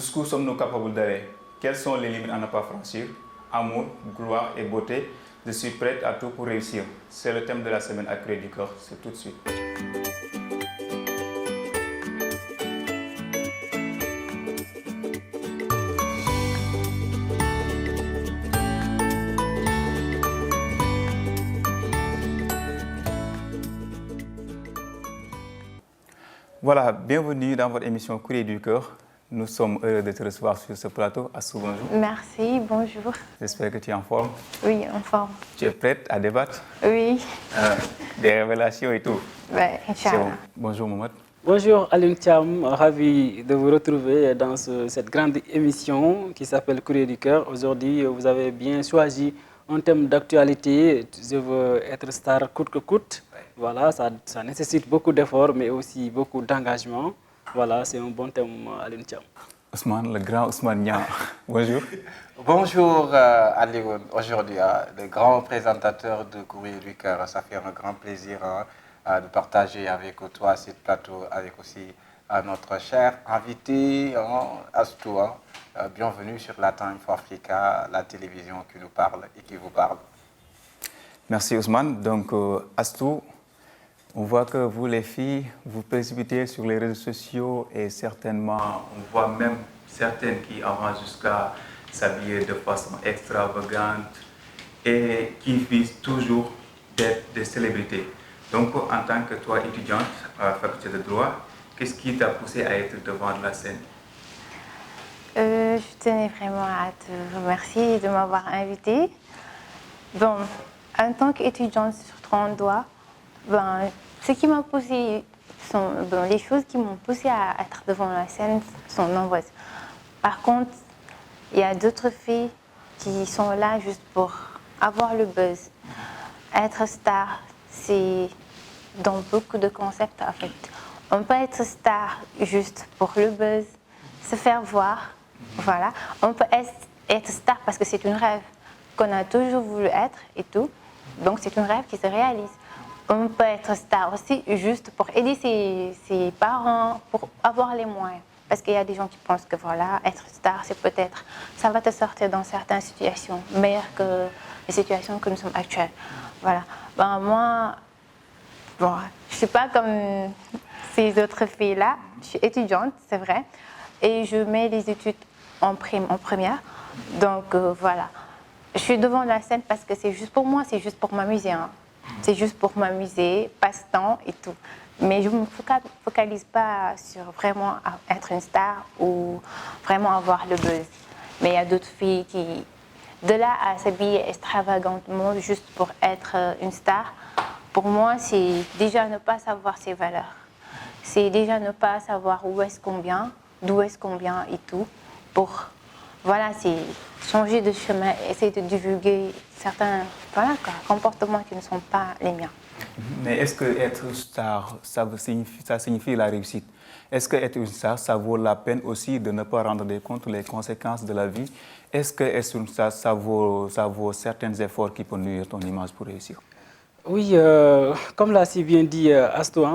Jusqu'où sommes-nous capables d'aller? Quelles sont les limites à ne pas franchir? Amour, gloire et beauté, je suis prête à tout pour réussir. C'est le thème de la semaine à Créer du Cœur. C'est tout de suite. Voilà, bienvenue dans votre émission Courrier du Cœur. Nous sommes heureux de te recevoir sur ce plateau. Astou, bonjour. Merci, bonjour. J'espère que tu es en forme. Oui, en forme. Tu es prête à débattre? Oui. Des révélations et tout. Ouais, Inch'Allah. Bon. Bonjour Mohamed. Bonjour Alioune Thiam, ravi de vous retrouver dans cette grande émission qui s'appelle Courrier du Cœur. Aujourd'hui, vous avez bien choisi un thème d'actualité. Je veux être star coûte que coûte. Voilà, ça nécessite beaucoup d'efforts, mais aussi beaucoup d'engagement. Voilà, c'est un bon thème, Alioune Thiam. Ousmane, le grand Ousmane Niang. Bonjour. Bonjour Alioune, aujourd'hui le grand présentateur de Courrier du Cœur. Ça fait un grand plaisir de partager avec toi ce plateau, avec aussi notre cher invité Astou. Bienvenue sur la Time for Africa, la télévision qui nous parle et qui vous parle. Merci Ousmane. Donc Astou, on voit que vous les filles, vous précipitez sur les réseaux sociaux et certainement, on voit même certaines qui avancent jusqu'à s'habiller de façon extravagante et qui visent toujours d'être des célébrités. Donc, en tant que toi, étudiante à la faculté de droit, qu'est-ce qui t'a poussé à être devant la scène? Je tenais vraiment à te remercier de m'avoir invitée. Bon, en tant qu'étudiante sur 30 doigts, ce qui m'a poussé les choses qui m'ont poussé à être devant la scène sont nombreuses. Par contre, il y a d'autres filles qui sont là juste pour avoir le buzz. Être star, c'est dans beaucoup de concepts en fait. On peut être star juste pour le buzz, se faire voir, voilà. On peut être star parce que c'est un rêve qu'on a toujours voulu être et tout. Donc c'est un rêve qui se réalise. On peut être star aussi juste pour aider ses parents, pour avoir les moyens. Parce qu'il y a des gens qui pensent que voilà, être star, c'est peut-être, ça va te sortir dans certaines situations, meilleures que les situations que nous sommes actuelles. Voilà. Moi, je ne suis pas comme ces autres filles-là. Je suis étudiante, c'est vrai. Et je mets les études en première. Donc voilà. Je suis devant la scène parce que c'est juste pour moi, c'est juste pour m'amuser. Hein. C'est juste pour m'amuser, passe-temps et tout. Mais je ne me focalise pas sur vraiment être une star ou vraiment avoir le buzz. Mais il y a d'autres filles qui, de là à s'habiller extravagantement juste pour être une star, pour moi, c'est déjà ne pas savoir ses valeurs. C'est déjà ne pas savoir où est-ce qu'on vient, d'où est-ce qu'on vient et tout. Pour, voilà, c'est changer de chemin, essayer de divulguer certains comportements qui ne sont pas les miens. Mais est-ce que être star, ça signifie la réussite? Est-ce que être une star, ça vaut la peine aussi de ne pas rendre compte les conséquences de la vie? Est-ce que être une star, ça vaut certains efforts qui peuvent nuire ton image pour réussir? Oui, comme l'a si bien dit Astou,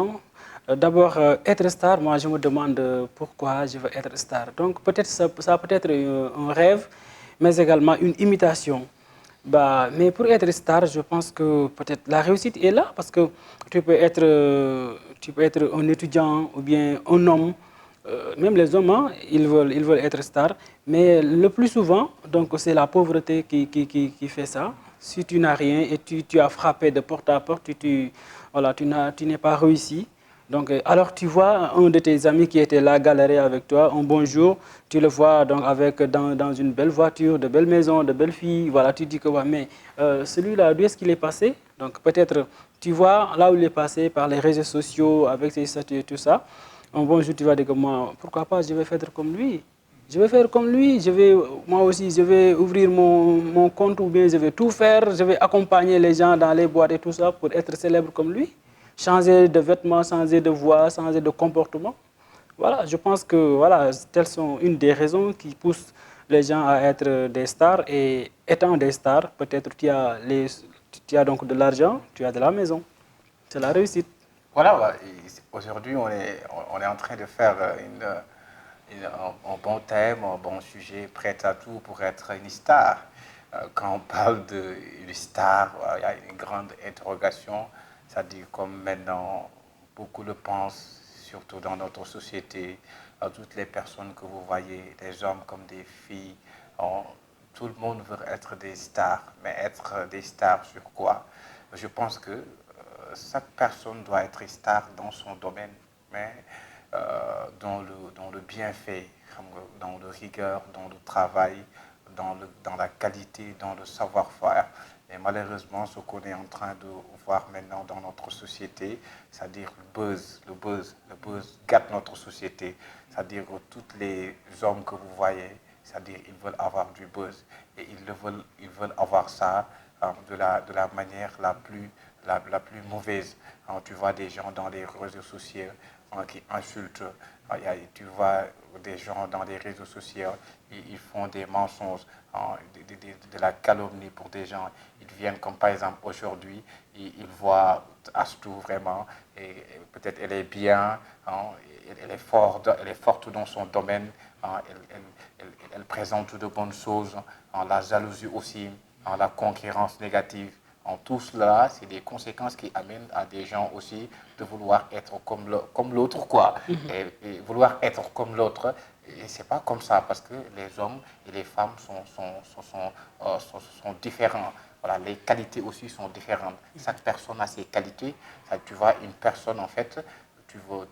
d'abord, être star, moi je me demande pourquoi je veux être star. Donc peut-être ça peut être un rêve, mais également une imitation. Mais pour être star, je pense que peut-être la réussite est là parce que tu peux être un étudiant ou bien un homme. Même les hommes, ils veulent être stars. Mais le plus souvent, donc c'est la pauvreté qui fait ça. Si tu n'as rien et tu as frappé de porte à porte, tu n'es pas réussi. Donc, alors tu vois un de tes amis qui était là, galérer avec toi, un bon jour, tu le vois donc dans une belle voiture, de belles maisons, de belles filles, voilà, tu dis que ouais, mais celui-là, d'où est-ce qu'il est passé? Donc peut-être tu vois là où il est passé par les réseaux sociaux, avec ses statuts et tout ça. Un bon jour, tu vas dire que moi, pourquoi pas, je vais faire comme lui. Je vais faire comme lui, moi aussi, je vais ouvrir mon compte ou bien je vais tout faire, je vais accompagner les gens dans les boîtes et tout ça pour être célèbre comme lui. Changer de vêtements, changer de voix, changer de comportement. Voilà, je pense que voilà, telles sont une des raisons qui poussent les gens à être des stars. Et étant des stars, peut-être tu as donc de l'argent, tu as de la maison. C'est la réussite. Voilà, aujourd'hui on est en train de faire un bon thème, un bon sujet, prête à tout pour être une star. Quand on parle d'une star, il y a une grande interrogation. C'est-à-dire comme maintenant, beaucoup le pensent, surtout dans notre société, toutes les personnes que vous voyez, des hommes comme des filles, tout le monde veut être des stars. Mais être des stars sur quoi? Je pense que chaque personne doit être star dans son domaine, mais dans le bienfait, dans le rigueur, dans le travail, dans la qualité, dans le savoir-faire. Et malheureusement, ce qu'on est en train de voir maintenant dans notre société, c'est-à-dire le buzz gâte notre société. C'est-à-dire que tous les hommes que vous voyez, c'est-à-dire ils veulent avoir du buzz. Et ils veulent avoir ça de la manière la plus mauvaise. Tu vois des gens dans les réseaux sociaux qui insultent. Tu vois des gens dans les réseaux sociaux, ils font des mensonges, de la calomnie pour des gens. Ils viennent comme par exemple aujourd'hui, ils voient Astou vraiment, et peut-être elle est bien, elle est forte dans son domaine, elle présente de bonnes choses, la jalousie aussi, la concurrence négative. Tout cela, c'est des conséquences qui amènent à des gens aussi de vouloir être comme l'autre, quoi. Et vouloir être comme l'autre, et c'est pas comme ça, parce que les hommes et les femmes sont différents. Voilà, les qualités aussi sont différentes. Chaque personne a ses qualités. Ça, tu vois, une personne, en fait, tu veux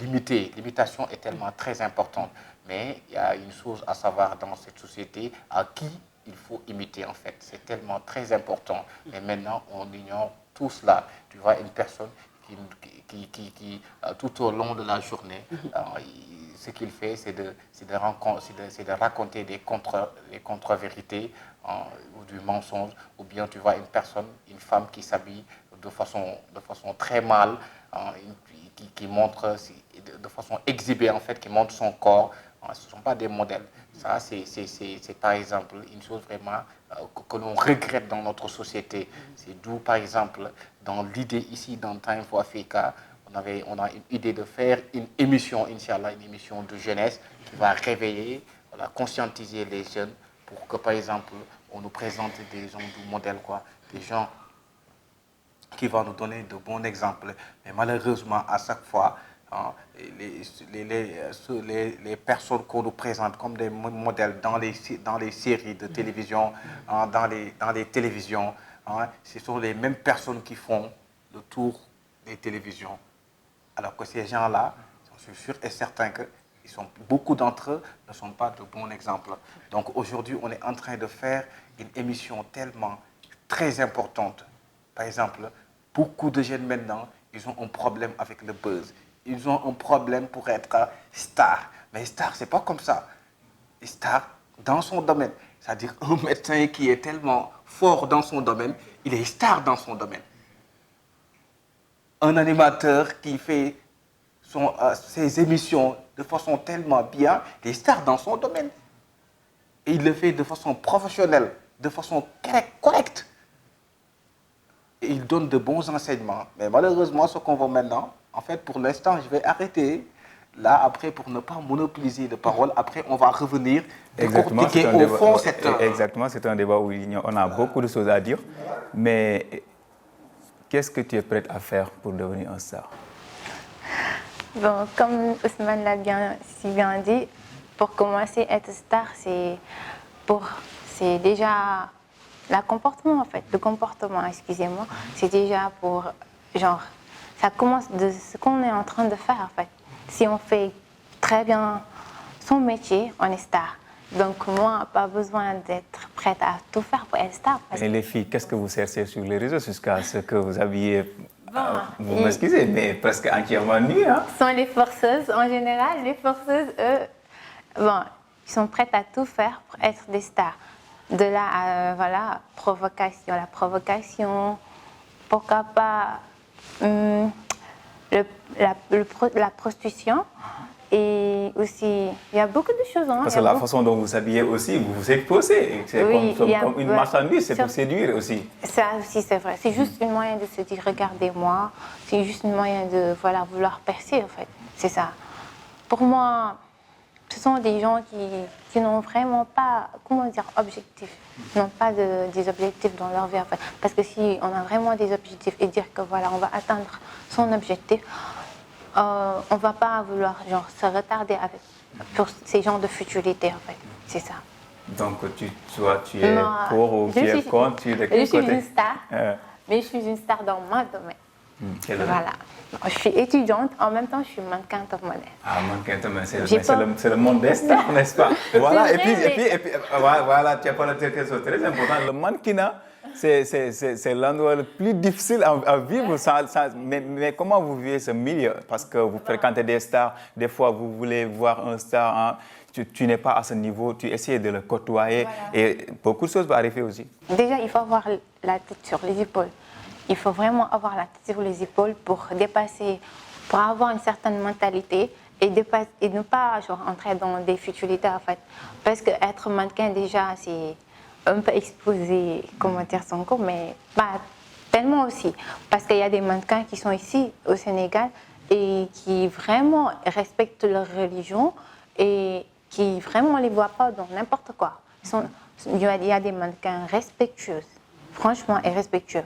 limiter. L'imitation est tellement très importante. Mais il y a une chose à savoir dans cette société, à qui il faut imiter, en fait. C'est tellement très important. Mais maintenant, on ignore tout cela. Tu vois, une personne qui tout au long de la journée, ce qu'il fait, c'est de raconter des contre-vérités ou du mensonge. Ou bien tu vois une femme qui s'habille de façon très mal, qui montre de façon exhibée, en fait, qui montre son corps. Ce ne sont pas des modèles. Ça, c'est par exemple une chose vraiment que l'on regrette dans notre société. C'est d'où, par exemple, dans l'idée ici, dans Time for Africa, on a une idée de faire une émission, Inch'Allah, une émission de jeunesse qui va réveiller, conscientiser les jeunes pour que, par exemple, on nous présente des gens de modèles, quoi, des gens qui vont nous donner de bons exemples. Mais malheureusement, à chaque fois, les personnes qu'on nous présente comme des modèles dans les séries de télévision, dans les télévisions, ce sont les mêmes personnes qui font le tour des télévisions. Alors que ces gens-là, je suis sûr et certain que beaucoup d'entre eux ne sont pas de bons exemples. Donc aujourd'hui, on est en train de faire une émission tellement très importante. Par exemple, beaucoup de jeunes maintenant, ils ont un problème avec le buzz. Ils ont un problème pour être star. Mais star, c'est pas comme ça. Star dans son domaine. C'est-à-dire un médecin qui est tellement fort dans son domaine, il est star dans son domaine. Un animateur qui fait ses émissions de façon tellement bien, il est star dans son domaine. Et il le fait de façon professionnelle, de façon correcte. Et il donne de bons enseignements. Mais malheureusement, ce qu'on voit maintenant, en fait, pour l'instant, je vais arrêter là, après, pour ne pas monopoliser de parole. Après, on va revenir décortiquer au fond cette... Exactement, c'est un débat où on a beaucoup de choses à dire. Mais qu'est-ce que tu es prête à faire pour devenir un star? Bon, comme Ousmane l'a si bien dit, pour commencer à être star, c'est déjà le comportement, excusez-moi, c'est déjà pour, genre, ça commence de ce qu'on est en train de faire, en fait. Si on fait très bien son métier, on est star. Donc moi, pas besoin d'être prête à tout faire pour être star. Et les filles, qu'est-ce que vous cherchez sur les réseaux jusqu'à ce que vous habillez, vous m'excusez, mais presque entièrement nues, hein? Sont les forceuses, en général, les forceuses, eux, ils sont prêtes à tout faire pour être des stars. De là à, la provocation, pourquoi pas la prostitution. Et aussi, il y a beaucoup de choses. Parce que la façon dont vous habillez aussi, vous vous exposez. C'est comme une marchandise, c'est pour séduire aussi. Ça aussi, c'est vrai. C'est juste un moyen de se dire, regardez-moi. C'est juste un moyen de vouloir percer, en fait. C'est ça. pour moi, ce sont des gens qui n'ont vraiment pas, comment dire, objectifs, n'ont pas des objectifs dans leur vie en fait. Parce que si on a vraiment des objectifs et dire que voilà, on va atteindre son objectif, on ne va pas vouloir genre, se retarder pour ces genres de futilité en fait, c'est ça. Donc toi, tu es pour ou tu es contre, tu es de quel côté? Je suis côté? une star, mais je suis une star dans mon domaine. Voilà. Je suis étudiante, en même temps je suis mannequin top modèle. Ah, mannequin top modèle, c'est le monde des stars, n'est-ce pas? Voilà, et puis, voilà, tu as parlé de quelque chose de très important. Le mannequinat, c'est l'endroit le plus difficile à vivre. Mais comment vous vivez ce milieu? Parce que vous fréquentez des stars, des fois vous voulez voir un star, hein, tu n'es pas à ce niveau, tu essaies de le côtoyer, voilà. Et beaucoup de choses vont arriver aussi. Déjà, il faut avoir la tête sur les épaules. Il faut vraiment avoir la tête sur les épaules pour dépasser, pour avoir une certaine mentalité et ne pas genre, entrer dans des futilités en fait. Parce qu'être mannequin déjà, c'est un peu exposer, comment dire, son corps, mais pas tellement aussi. Parce qu'il y a des mannequins qui sont ici au Sénégal et qui vraiment respectent leur religion et qui vraiment ne les voient pas dans n'importe quoi. Il y a des mannequins respectueux, franchement, et respectueux.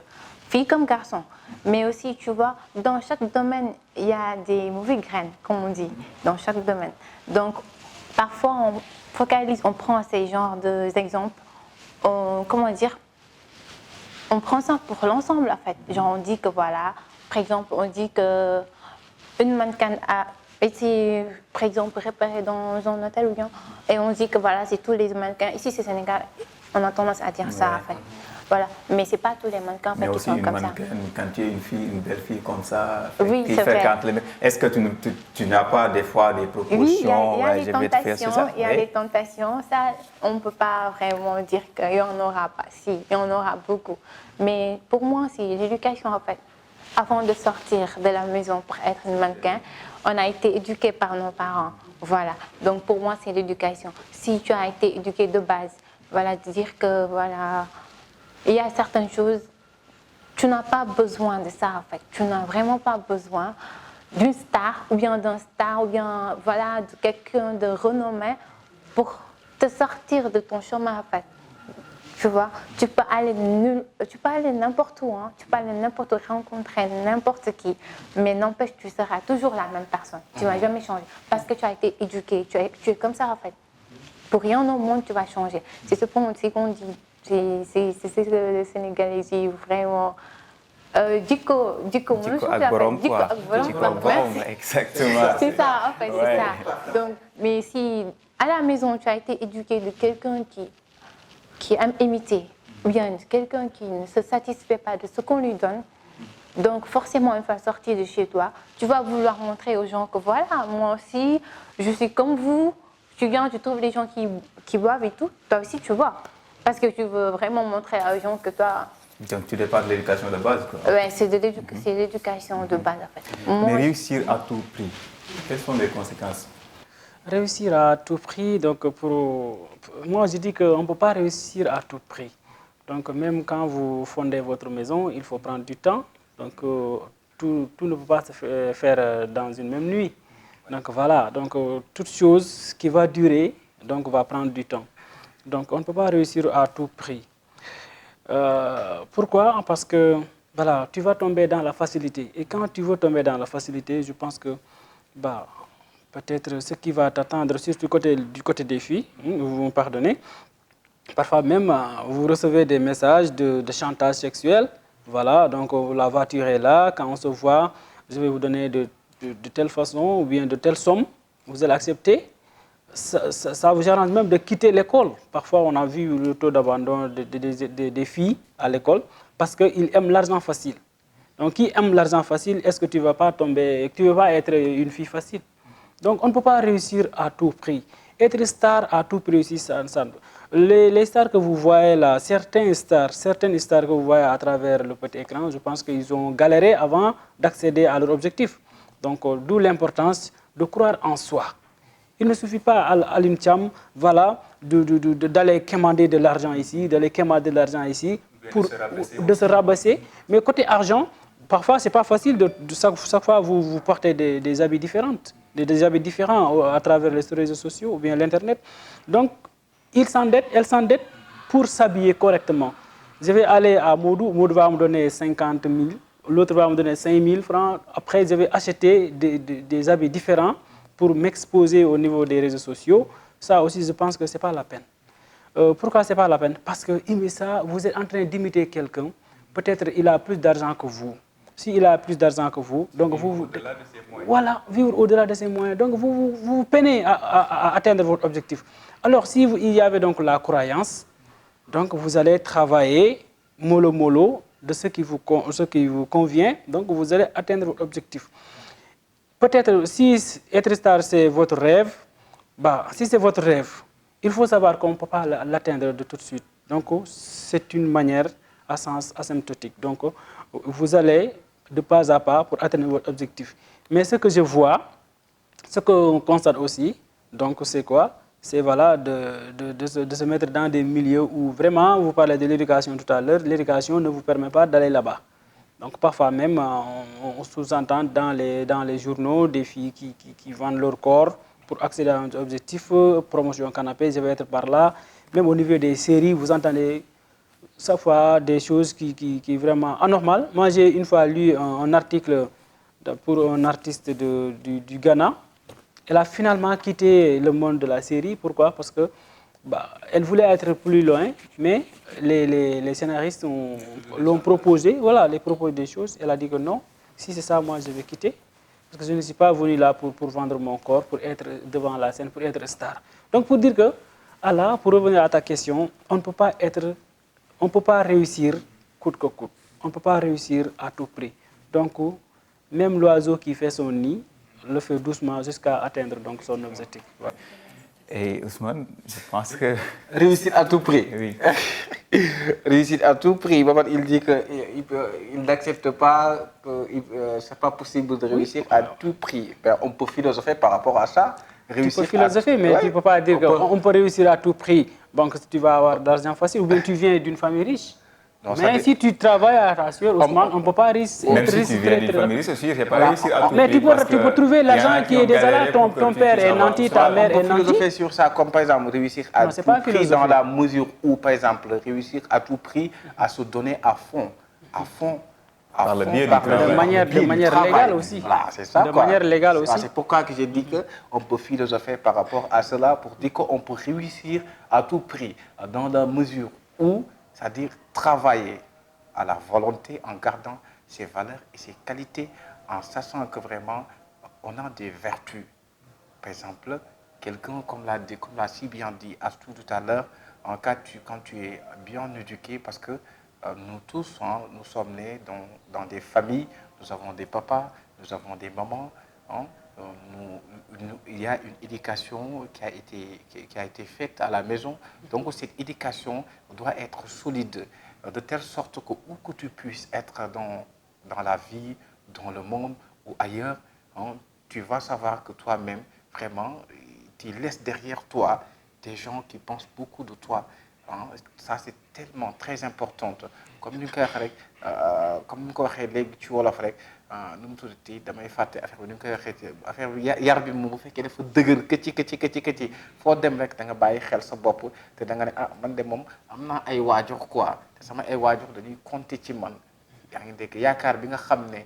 Filles comme garçons. Mais aussi, tu vois, dans chaque domaine, il y a des mauvaises graines, comme on dit, dans chaque domaine. Donc, parfois, on focalise, on prend ces genres d'exemples, comment dire, on prend ça pour l'ensemble, en fait. Genre, on dit que voilà, par exemple, on dit que une mannequin a été, par exemple, repérée dans un hôtel ou bien, et on dit que voilà, c'est tous les mannequins. Ici, c'est Sénégal, on a tendance à dire ça, en fait. Voilà. Mais ce n'est pas tous les mannequins qui sont comme ça. Quand tu es une fille, une belle fille comme ça, oui, c'est vrai. Est-ce que tu n'as pas des fois des propositions? Oui, il y a des tentations. Il y a des tentations. Ça, on ne peut pas vraiment dire qu'il n'y en aura pas. Si, il y en aura beaucoup. Mais pour moi, c'est l'éducation en fait. Avant de sortir de la maison pour être une mannequin, on a été éduqué par nos parents. Voilà. Donc pour moi, c'est l'éducation. Si tu as été éduqué de base, voilà, dire que voilà. Il y a certaines choses, tu n'as pas besoin de ça en fait. Tu n'as vraiment pas besoin d'une star ou bien d'un star ou bien voilà, de quelqu'un de renommé pour te sortir de ton chemin en fait. Tu vois, tu peux aller n'importe où, hein. Tu peux aller n'importe où, rencontrer n'importe qui, mais n'empêche, tu seras toujours la même personne. Tu ne vas jamais changer parce que tu as été éduqué, tu es comme ça en fait. Pour rien au monde, tu vas changer. C'est ce qu'on dit. C'est ce que le Sénégalais dit vraiment. Diko Agborom, exactement. C'est ça, en fait, ouais. C'est ça. Donc, mais si à la maison, tu as été éduqué de quelqu'un qui aime imiter, ou bien quelqu'un qui ne se satisfait pas de ce qu'on lui donne, donc forcément, une fois sorti de chez toi, tu vas vouloir montrer aux gens que voilà, moi aussi, je suis comme vous. Tu viens, tu trouves les gens qui boivent et tout, toi aussi tu bois. Parce que tu veux vraiment montrer aux gens que toi... Donc tu dépasses l'éducation de base, quoi. Oui, c'est l'éducation de base, en fait. Mais réussir à tout prix, quelles sont les conséquences? Réussir à tout prix, donc moi je dis qu'on ne peut pas réussir à tout prix. Donc même quand vous fondez votre maison, il faut prendre du temps. Donc tout ne peut pas se faire dans une même nuit. Donc voilà, donc toute chose qui va durer, donc va prendre du temps. Donc, on ne peut pas réussir à tout prix. Pourquoi? Parce que voilà, tu vas tomber dans la facilité. Et quand tu veux tomber dans la facilité, je pense que peut-être ce qui va t'attendre, surtout du côté des filles, vous me pardonnez, parfois même vous recevez des messages de chantage sexuel. Voilà, donc la voiture est là, quand on se voit, je vais vous donner de telle façon ou bien de telle somme, vous allez accepter. Ça vous arrange même de quitter l'école. Parfois, on a vu le taux d'abandon des filles à l'école parce qu'ils aiment l'argent facile. Donc, qui aime l'argent facile, est-ce que tu ne vas pas tomber, tu ne vas pas être une fille facile? Donc, on ne peut pas réussir à tout prix. Être star à tout prix aussi, les stars que vous voyez là, certaines stars que vous voyez à travers le petit écran, je pense qu'ils ont galéré avant d'accéder à leur objectif. Donc, d'où l'importance de croire en soi. Il ne suffit pas à l'INCHAM, voilà, d'aller commander de l'argent ici, pour de se rabaisser. Mais côté argent, parfois, ce n'est pas facile. Chaque fois, vous portez des habits différents. des habits différents à travers les réseaux sociaux ou bien l'Internet. Donc, elles s'endettent pour s'habiller correctement. Je vais aller à Modou, Modou va me donner 50 000, l'autre va me donner 5 000 francs. Après, je vais acheter des habits différents pour m'exposer au niveau des réseaux sociaux. Ça aussi, je pense que ce n'est pas la peine. Pourquoi ce n'est pas la peine? Parce que ça, vous êtes en train d'imiter quelqu'un. Peut-être il a plus d'argent que vous. S'il a plus d'argent que vous, donc vous... Voilà, vivre au-delà de ses moyens. Donc vous peinez à atteindre votre objectif. Alors, si il y avait donc la croyance, donc vous allez travailler mollo de ce qui vous convient, donc vous allez atteindre votre objectif. Peut-être si être star c'est votre rêve, si c'est votre rêve, il faut savoir qu'on ne peut pas l'atteindre de tout de suite. Donc c'est une manière à sens asymptotique. Donc vous allez de pas à pas pour atteindre votre objectif. Mais ce que je vois, ce qu'on constate aussi, donc c'est quoi? C'est voilà, de se mettre dans des milieux où vraiment, vous parlez de l'éducation tout à l'heure, l'éducation ne vous permet pas d'aller là-bas. Donc parfois même, on sous-entend dans les journaux des filles qui vendent leur corps pour accéder à un objectif, promotion canapé, je vais être par là. Même au niveau des séries, vous entendez chaque fois des choses qui vraiment anormales. Moi, j'ai une fois lu un article pour un artiste du Ghana. Elle a finalement quitté le monde de la série. Pourquoi? Parce que elle voulait être plus loin, mais les scénaristes l'ont proposé. Voilà, les proposé des choses. Elle a dit que non, si c'est ça, moi, je vais quitter. Parce que je ne suis pas venu là pour vendre mon corps, pour être devant la scène, pour être star. Donc, pour dire que, Allah, pour revenir à ta question, on ne peut pas réussir coûte que coûte. On ne peut pas réussir à tout prix. Donc, même l'oiseau qui fait son nid le fait doucement jusqu'à atteindre donc son objectif. Ouais. Et Ousmane, je pense que... Réussir à tout prix. Oui. Réussir à tout prix. Il dit qu'il n'accepte pas, que ce n'est pas possible de réussir à tout prix. On peut philosopher par rapport à ça. Réussir tu peux philosopher, mais tu ne peux pas dire qu'on peut réussir à tout prix. Donc tu vas avoir de l'argent facile ou bien tu viens d'une famille riche. Non, mais si tu travailles à ta sueur, Ousmane, on ne peut pas réussir. Même si tu viens d'une famille riche aussi, je n'ai pas réussi à tout. Mais tu peux trouver l'argent qui est déjà là. Ton père est nanti, ta mère est nanti. On peut philosopher sur ça, comme par exemple réussir à tout prix dans la mesure où, par exemple, réussir à tout prix à se donner à fond. Par le biais du travail. De manière légale aussi. Voilà, c'est ça. De manière légale aussi. C'est pourquoi que j'ai dit qu'on peut philosopher par rapport à cela pour dire qu'on peut réussir à tout prix dans la mesure où, c'est-à-dire travailler à la volonté en gardant ses valeurs et ses qualités, en sachant que vraiment on a des vertus. Par exemple, quelqu'un, comme l'a si bien dit Astou tout à l'heure, quand tu es bien éduqué, parce que nous tous, nous sommes nés dans des familles, nous avons des papas, nous avons des mamans, il y a une éducation qui a été faite à la maison. Donc cette éducation doit être solide, de telle sorte que où que tu puisses être dans la vie, dans le monde ou ailleurs, tu vas savoir que toi-même, vraiment, tu laisses derrière toi des gens qui pensent beaucoup de toi. Ça, c'est tellement très important. Comme nous avons dit, tu vois l'Afrique, nu mu tuddati damay fàtte affaire bi ni mu koy waxee affaire bi yar bi moom bu fekkee dafa dëgër këcci foo dem rek da nga bàyyi xel sa bopp te da nga ne man de moom am naa ay waajur quoi te sama ay waajur dañuy compter ci man yaa ngi dégg yaakaar bi nga xam ne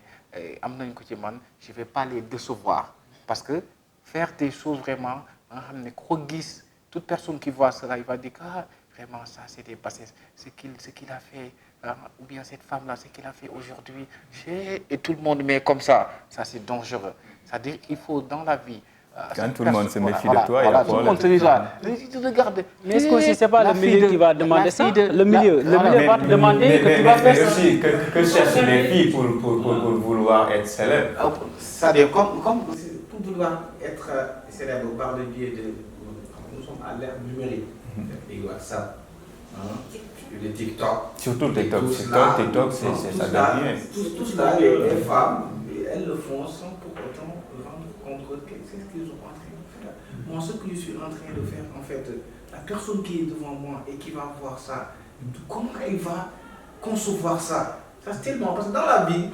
am nañ ko ci man je vais pas les décevoir parce que faire des choses vraiment nga xam ne ko gis toute personne qui voit cela il va dire que vraiment ça c'est des bassesses ce qu'il a fait ou bien cette femme-là, ce qu'elle a fait aujourd'hui, et tout le monde met comme ça c'est dangereux. C'est-à-dire qu'il faut dans la vie... Quand tout le monde se méfie de toi, il y a tout le monde se dit ça. Regarde. Mais est-ce que si ce n'est pas le milieu qui va demander ça? Le milieu va te demander que tu vas faire ça. Mais que cherchent les filles pour vouloir être célèbres? C'est-à-dire comme pour vouloir être célèbre par le biais de... Nous sommes à l'ère numérique. Et WhatsApp. Le TikTok. Surtout TikTok. TikTok, ça devient. Tout cela, les femmes, elles le font sans pour autant rendre compte de ce qu'ils sont en train de faire. Moi, ce que je suis en train de faire, en fait, la personne qui est devant moi et qui va voir ça, comment elle va concevoir ça? Ça, c'est tellement... Parce que dans la vie,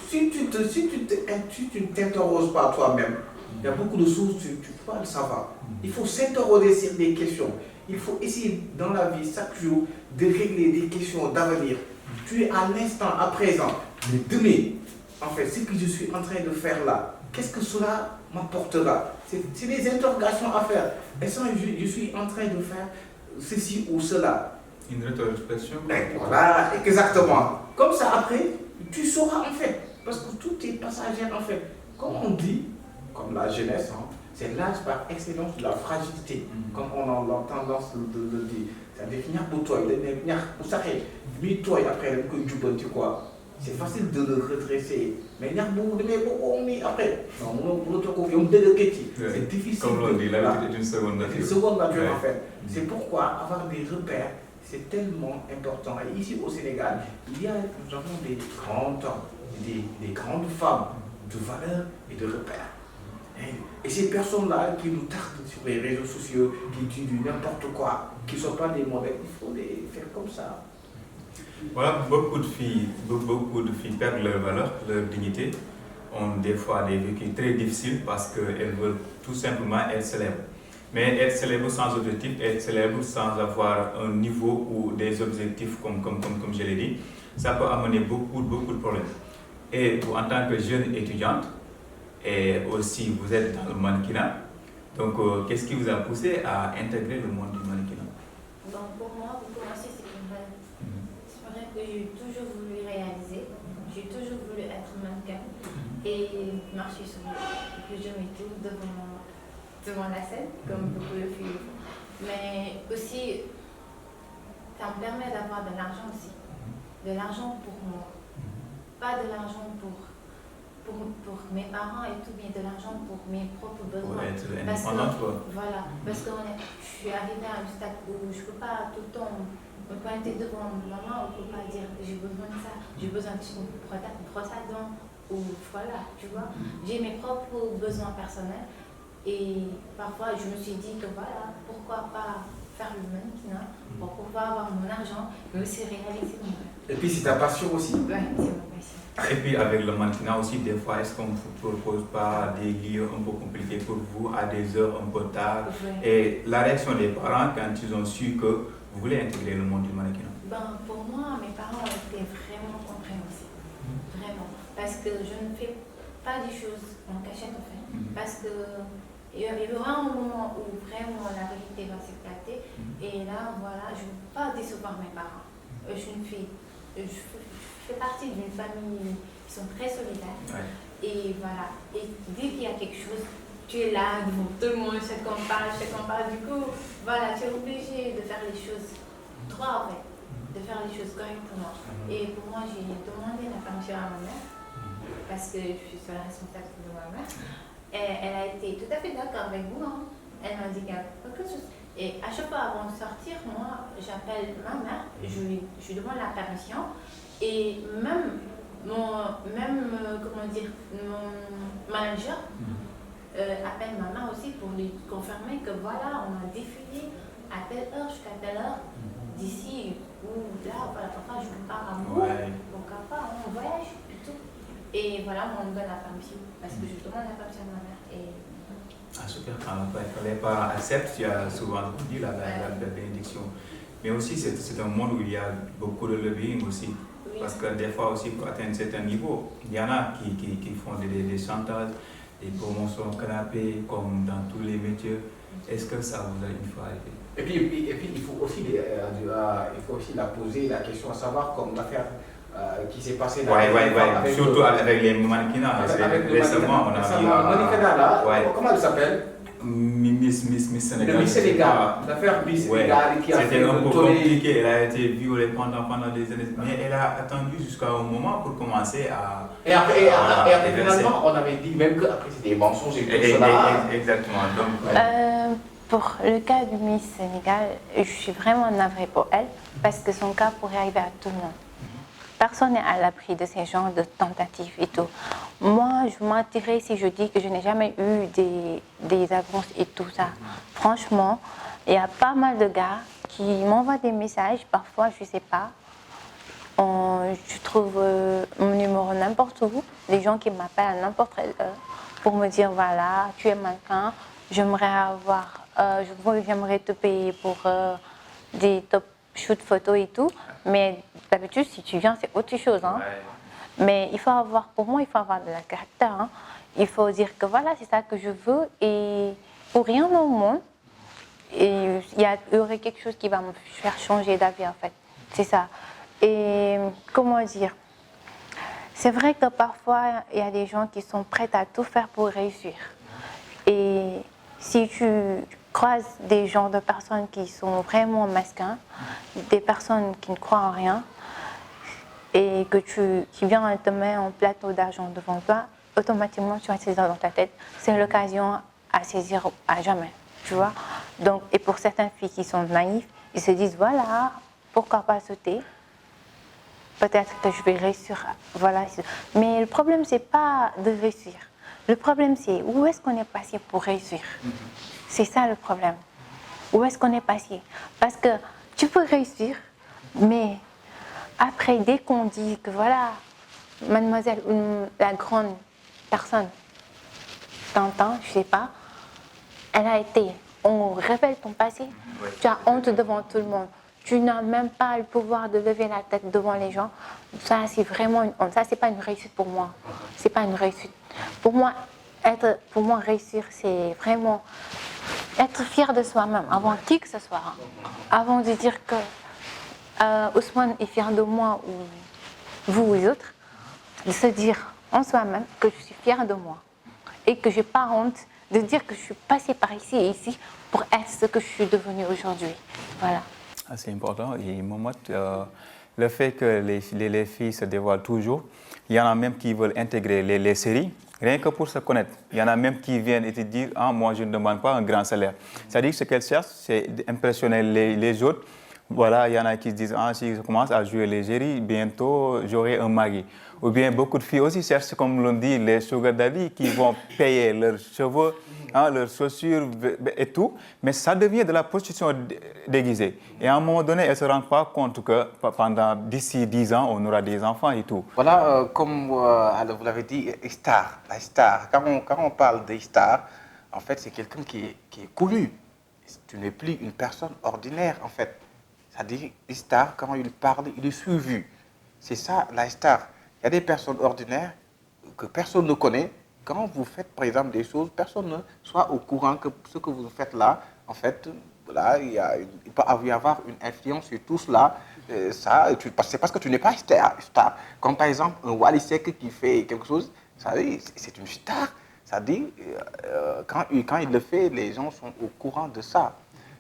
si tu ne t'interroges pas toi-même, Il y a beaucoup de choses que tu ne peux pas le savoir. Il faut s'interroger sur des questions. Il faut essayer dans la vie, chaque jour, de régler des questions d'avenir. Tu es à l'instant, à présent. Mais demain, en fait, ce que je suis en train de faire là, qu'est-ce que cela m'apportera? C'est des interrogations à faire. Est-ce que je suis en train de faire ceci ou cela? Une rétrospection. Voilà, exactement. Comme ça, après, tu sauras en fait. Parce que tout est passager en fait. Comme on dit, comme la jeunesse, hein, c'est l'âge par excellence de la fragilité. Comme on a tendance de le dire. C'est-à-dire qu'il n'y a pas de toi, il n'y a pas de toi, après, c'est facile de le redresser. Mais il n'y a pas après. C'est difficile. Comme on dit, la vie est une seconde nature. Une seconde nature en fait. C'est pourquoi avoir des repères, c'est tellement important. Et ici au Sénégal, nous avons des grands hommes, des grandes femmes de valeur et de repères. Et ces personnes-là qui nous tardent sur les réseaux sociaux, qui disent n'importe quoi, qui ne sont pas des modèles, il faut les faire comme ça. Voilà, beaucoup de filles perdent leur valeur, leur dignité, ont des fois des vécus très difficiles parce qu'elles veulent tout simplement être célèbres. Mais être célèbre sans objectif, être célèbre sans avoir un niveau ou des objectifs comme je l'ai dit, ça peut amener beaucoup de problèmes. Et vous, en tant que jeune étudiante, et aussi vous êtes dans le mannequinat, donc qu'est-ce qui vous a poussé à intégrer le monde du mannequinat? Donc pour moi, pour commencer, c'est une rêve. C'est un rêve que j'ai toujours voulu réaliser. J'ai toujours voulu être mannequin et marcher sur le jeu et tout devant la scène, comme beaucoup de filles le font. Mais aussi, ça me permet d'avoir de l'argent aussi. De l'argent pour moi. Pas de l'argent pour mes parents et tout, mais de l'argent pour mes propres besoins. Pour être indépendante, voilà, parce que je suis arrivée à un stade où je ne peux pas tout le temps me pointer devant maman, on ne peut pas dire j'ai besoin de ça, j'ai besoin de brosse à dents, ou voilà, tu vois. J'ai mes propres besoins personnels et parfois je me suis dit que voilà, pourquoi pas faire le mannequinat pour pouvoir avoir mon argent, mais aussi réaliser mon rêve. Et puis c'est ta passion aussi. Oui, c'est ma passion. Et puis avec le mannequinat aussi, des fois, est-ce qu'on ne vous propose pas des lieux un peu compliqués pour vous, à des heures un peu tard? Et la réaction des parents quand ils ont su que vous voulez intégrer le monde du mannequinat? Pour moi, mes parents étaient vraiment compréhensifs. Vraiment. Parce que je ne fais pas des choses en cachette en fait. Parce que il y aura un moment où vraiment la vérité va s'éclater. Et là, voilà, je ne veux pas décevoir mes parents. Je suis une fille. Je fais partie d'une famille qui sont très solidaires. Et voilà. Et dès qu'il y a quelque chose, tu es là devant tout le monde, je qu'on parle. Du coup, voilà, tu es obligé de faire les choses droit en fait. De faire les choses correctement. Et pour moi, j'ai demandé la permission à ma mère. Parce que je suis la responsable de ma mère. Et elle a été tout à fait d'accord avec vous. Hein. Elle m'a dit qu'il y a quelque chose. Et à chaque fois avant de sortir, moi, j'appelle ma mère, je lui demande la permission. Et même mon manager appelle ma mère aussi pour lui confirmer que voilà, on a défilé à telle heure jusqu'à telle heure. D'ici ou là, voilà, parfois je pars à Mou, pourquoi pas, on voyage et tout. Et voilà, on me donne la permission, parce que je demande la permission à ma mère. Et... Ah super, quand les parents acceptent, tu as souvent dit la bénédiction. Mais aussi, c'est un monde où il y a beaucoup de lobbying aussi. Oui. Parce que des fois aussi, pour atteindre un certain niveau, il y en a qui font des chantages, des promotions canapés, comme dans tous les métiers. Est-ce que ça vous a une fois arrivé? Et puis il faut aussi la poser la question à savoir comme l'affaire qui s'est passée là. Oui, surtout avec les mannequinats. Récemment, on a vu mannequinat là, comment elle s'appelle? Miss Sénégal. Miss Sénégal, l'affaire Miss Sénégal qui a fait un peu compliqué, elle a été violée pendant des années, mais elle a attendu jusqu'à un moment pour commencer à... Et après finalement, on avait dit même qu'après c'était des mensonges et tout cela. Exactement. Donc, pour le cas du Miss Sénégal, je suis vraiment navrée pour elle, parce que son cas pourrait arriver à tout le monde. Personne n'est à l'abri de ces genres de tentatives et tout. Moi, je mentirais si je dis que je n'ai jamais eu des avances et tout ça. Franchement, il y a pas mal de gars qui m'envoient des messages, parfois, je ne sais pas. Je trouve mon numéro n'importe où, les gens qui m'appellent à n'importe quelle heure. pour me dire, voilà, tu es mannequin, j'aimerais te payer pour des top shoot photos et tout. Mais d'habitude, si tu viens, c'est autre chose. Hein. Mais pour moi, il faut avoir de la caractère. Hein. Il faut dire que voilà, c'est ça que je veux et pour rien au monde, il y aurait quelque chose qui va me faire changer d'avis en fait. C'est ça. Et comment dire? C'est vrai que parfois, il y a des gens qui sont prêts à tout faire pour réussir. Et si tu croises des genres de personnes qui sont vraiment mesquins, des personnes qui ne croient en rien, et qui viennent te mettre un plateau d'argent devant toi, automatiquement tu vas saisir dans ta tête, c'est l'occasion à saisir à jamais, tu vois. Donc, et pour certaines filles qui sont naïves, ils se disent voilà, pourquoi pas sauter? Peut-être que je vais réussir, voilà. Mais le problème c'est pas de réussir. Le problème c'est où est-ce qu'on est passé pour réussir. C'est ça le problème. Où est-ce qu'on est passé? Parce que tu peux réussir, mais après, dès qu'on dit que voilà, mademoiselle, la grande personne, t'entends, je sais pas, on révèle ton passé, tu as honte devant tout le monde, tu n'as même pas le pouvoir de lever la tête devant les gens, ça c'est vraiment une honte, ça c'est pas une réussite pour moi, c'est pas une réussite. Pour moi, réussir, c'est vraiment être fier de soi-même, avant qui que ce soit, hein. Avant de dire que Ousmane est fier de moi ou vous ou les autres, de se dire en soi-même que je suis fière de moi et que je n'ai pas honte de dire que je suis passée par ici et ici pour être ce que je suis devenue aujourd'hui. Voilà. C'est important. Et Mohamed, le fait que les filles se dévoilent toujours, il y en a même qui veulent intégrer les séries, rien que pour se connaître. Il y en a même qui viennent et te dire « Ah, moi, je ne demande pas un grand salaire. » C'est-à-dire que ce qu'elles cherchent, c'est d'impressionner les autres. Voilà, il y en a qui se disent, ah, si je commence à jouer l'égérie, bientôt j'aurai un mari. Ou bien beaucoup de filles aussi cherchent, comme l'on dit, les sugar daddy qui vont payer leurs cheveux, hein, leurs chaussures et tout. Mais ça devient de la prostitution déguisée. Et à un moment donné, elles ne se rendent pas compte que d'ici 10 ans, on aura des enfants et tout. Voilà, comme vous l'avez dit, la star. Quand on parle de star, en fait, c'est quelqu'un qui est connu. Tu n'es plus une personne ordinaire, en fait. C'est-à-dire, les stars, quand il parle, il est suivi. C'est ça, la star. Il y a des personnes ordinaires que personne ne connaît. Quand vous faites, par exemple, des choses, personne ne soit au courant que ce que vous faites là, en fait, là, il peut y avoir une influence sur tout cela. C'est parce que tu n'es pas star. Comme par exemple, un Wally Seck qui fait quelque chose, c'est une star. C'est-à-dire, quand il le fait, les gens sont au courant de ça.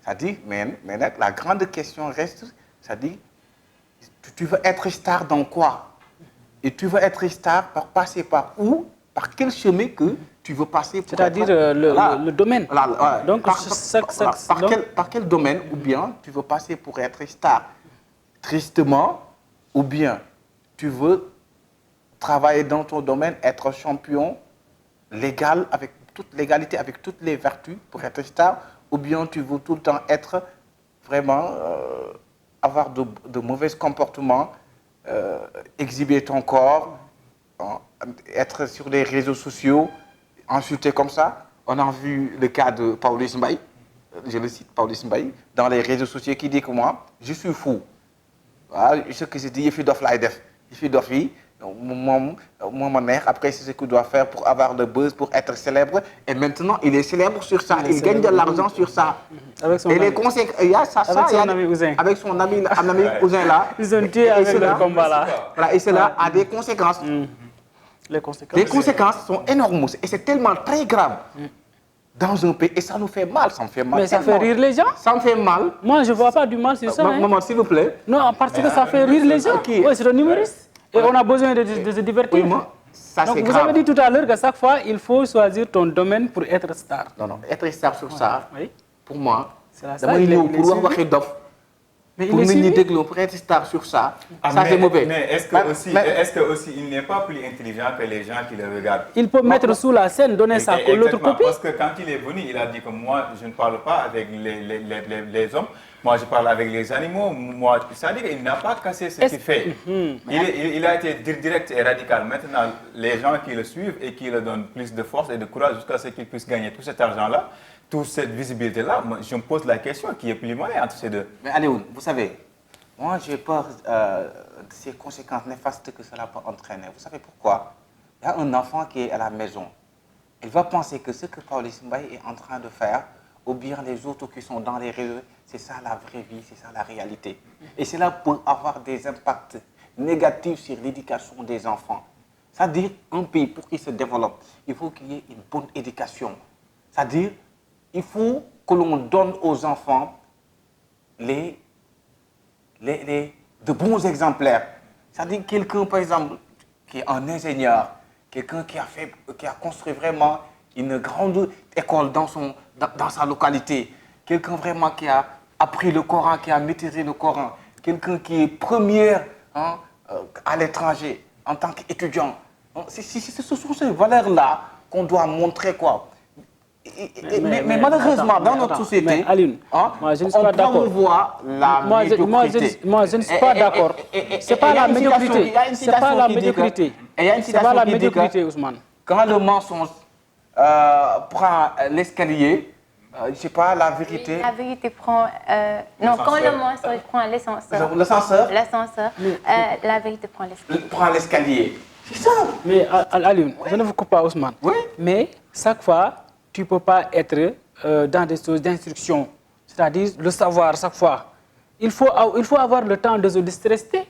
C'est-à-dire, mais la grande question reste, c'est-à-dire, tu veux être star dans quoi? Et tu veux être star par passer par où? Par quel chemin que tu veux passer pour C'est-à-dire le domaine. Voilà. Donc, par quel domaine, ou bien tu veux passer pour être star tristement, ou bien tu veux travailler dans ton domaine, être champion légal, avec toute légalité, avec toutes les vertus pour être star, ou bien tu veux tout le temps être vraiment, avoir de mauvais comportements, exhiber ton corps, être sur les réseaux sociaux, insulter comme ça. On a vu le cas de Pawlish Mbaye, je le cite, Pawlish Mbaye, dans les réseaux sociaux, qui dit que moi, je suis fou. Voilà, ce que je dis, il fait d'off live, il fait d'off. Moi, ma mère, après, c'est ce qu'il doit faire pour avoir le buzz, pour être célèbre. Et maintenant, il est célèbre sur ça. Il gagne de l'argent sur ça. Avec son et ami. les conséquences, il y a ça. Avec son ami Ouzin. Avec son ami Ouzin là. Ils ont tué avec le combat là. Voilà, et cela a des conséquences. Les conséquences. Les conséquences sont énormes. Et c'est tellement très grave dans un pays. Et ça nous fait mal. Ça me fait mal. Mais ça fait rire les gens. Ça me fait mal. Moi, je ne vois pas du mal sur ça. Maman, s'il vous plaît. Non, parce que ça fait rire les gens. Oui, c'est un humoriste. Et on a besoin de se divertir. Oui, ça, donc, vous grave. avez dit tout à l'heure qu'à chaque fois, il faut choisir ton domaine pour être star. Non, être star sur ça, oui. pour moi, c'est la damay ñëw pour wax waxi dof pour nous ni déglu, pour être star sur ça, ça c'est mauvais. Mais est-ce que aussi il n'est pas plus intelligent que les gens qui le regardent? Il peut mettre sous la scène, donner l'autre copie. Parce que quand il est venu, il a dit que moi, je ne parle pas avec les hommes, moi je parle avec les animaux. C'est-à-dire qu'il n'a pas cassé ce qu'il fait. Il a été direct et radical. Maintenant, les gens qui le suivent et qui le donnent plus de force et de courage jusqu'à ce qu'il puisse gagner tout cet argent-là, toute cette visibilité-là, je me pose la question qui est plus monnaie entre ces deux. Mais Alioune, vous savez, moi j'ai peur de ces conséquences néfastes que cela peut entraîner. Vous savez pourquoi? Il y a un enfant qui est à la maison. Il va penser que ce que Pawlish Mbaye est en train de faire, ou bien les autres qui sont dans les réseaux, c'est ça la vraie vie, c'est ça la réalité. Et cela peut avoir des impacts négatifs sur l'éducation des enfants. C'est-à-dire, un pays, pour qu'il se développe, il faut qu'il y ait une bonne éducation. C'est-à-dire, il faut que l'on donne aux enfants de bons exemplaires. C'est-à-dire quelqu'un, par exemple, qui est un ingénieur, quelqu'un qui a construit vraiment une grande école dans sa localité, quelqu'un vraiment qui a appris le Coran, qui a maîtrisé le Coran, quelqu'un qui est premier à l'étranger en tant qu'étudiant. Ce sont ces valeurs-là qu'on doit montrer, quoi. Mais malheureusement, dans notre société, Alioune, moi je ne suis pas d'accord. On voit la médiocrité. Moi je ne suis pas d'accord. C'est pas la médiocrité. C'est pas la médiocrité. C'est pas la médiocrité, Ousmane. Quand le mensonge prend l'escalier, je ne sais pas, la vérité. Oui, la vérité prend. Non, quand le mensonge prend l'ascenseur. L'ascenseur. La vérité prend l'escalier. Prend l'escalier. C'est ça. Mais Alioune, je ne vous coupe pas, Ousmane. Oui. Mais chaque fois, tu ne peux pas être dans des choses d'instruction, c'est-à-dire le savoir chaque fois. Il faut avoir le temps de se déstresser.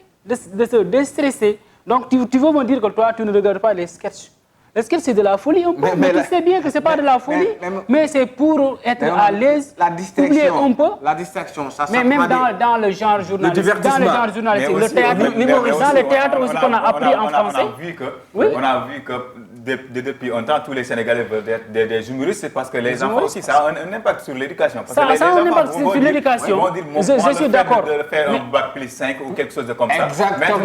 Donc, tu veux me dire que toi, tu ne regardes pas les sketchs. Les sketchs, c'est de la folie un peu, mais tu sais bien que ce n'est pas de la folie, mais c'est pour être à l'aise, oublier un peu. La distraction, ça mais même dans le genre journalistique, le théâtre aussi qu'on a appris en français. On a vu que depuis longtemps, tous les Sénégalais veulent être des humoristes parce que les enfants aussi, ça a un impact sur l'éducation. Ça a un impact sur l'éducation. Je suis d'accord. De faire un bac plus 5 ou quelque chose de comme ça. Exactement.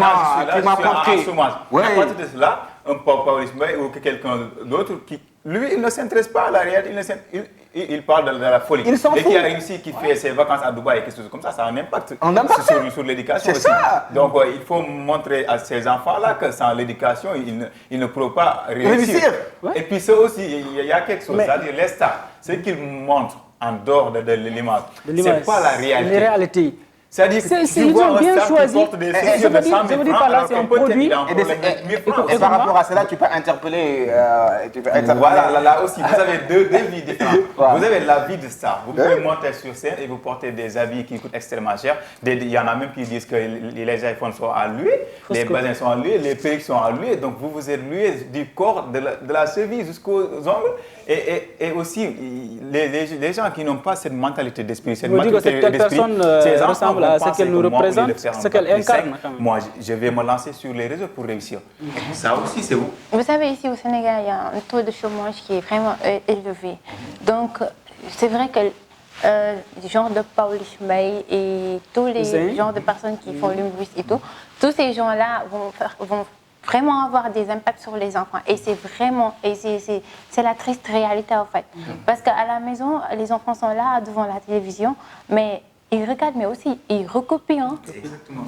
Maintenant, je suis là, à partir de cela, un Pawlish Mbaye ou quelqu'un d'autre qui, lui, il ne s'intéresse pas à la réalité, il parle de la folie. Il s'en fout. Et qui a réussi, qui fait ses vacances à Dubaï et quelque chose comme ça, ça a un impact, sur l'éducation aussi. Ça. Donc il faut montrer à ces enfants-là que sans l'éducation, ils ne pourront pas réussir. Et puis ça aussi, il y a quelque chose, c'est-à-dire les stars, ce qu'ils montrent en dehors de l'image, c'est pas la réalité. C'est-à-dire que tu vois un star qui porte des chaussures de 100 000 francs, alors qu'un peut-être il en problème de 1000 francs. Et par rapport à cela, tu peux interpeller... Voilà, là aussi, vous avez deux vies différentes. Vous avez la vie de star. Vous pouvez monter sur scène et vous portez des habits qui coûtent extrêmement cher. Il y en a même qui disent que les iPhones sont à lui, les bazins sont à lui, les perruques sont à lui. Donc vous êtes lui du corps, de la cheville jusqu'aux ongles. Et aussi, les gens qui n'ont pas cette mentalité d'esprit, cette mentalité d'esprit, ressemble à ce qu'elle nous représente, ce qu'elle incarne. Moi, je vais me lancer sur les réseaux pour réussir. Ça aussi, c'est vous. Vous savez, ici au Sénégal, il y a un taux de chômage qui est vraiment élevé. Donc, c'est vrai que le genre de Pawlish Mbaye et tous les genres de personnes qui font l'humorisme et tout, tous ces gens-là vont vraiment avoir des impacts sur les enfants. Et c'est vraiment, c'est la triste réalité en fait. Parce qu'à la maison, les enfants sont là devant la télévision, mais ils regardent, mais aussi ils recopient.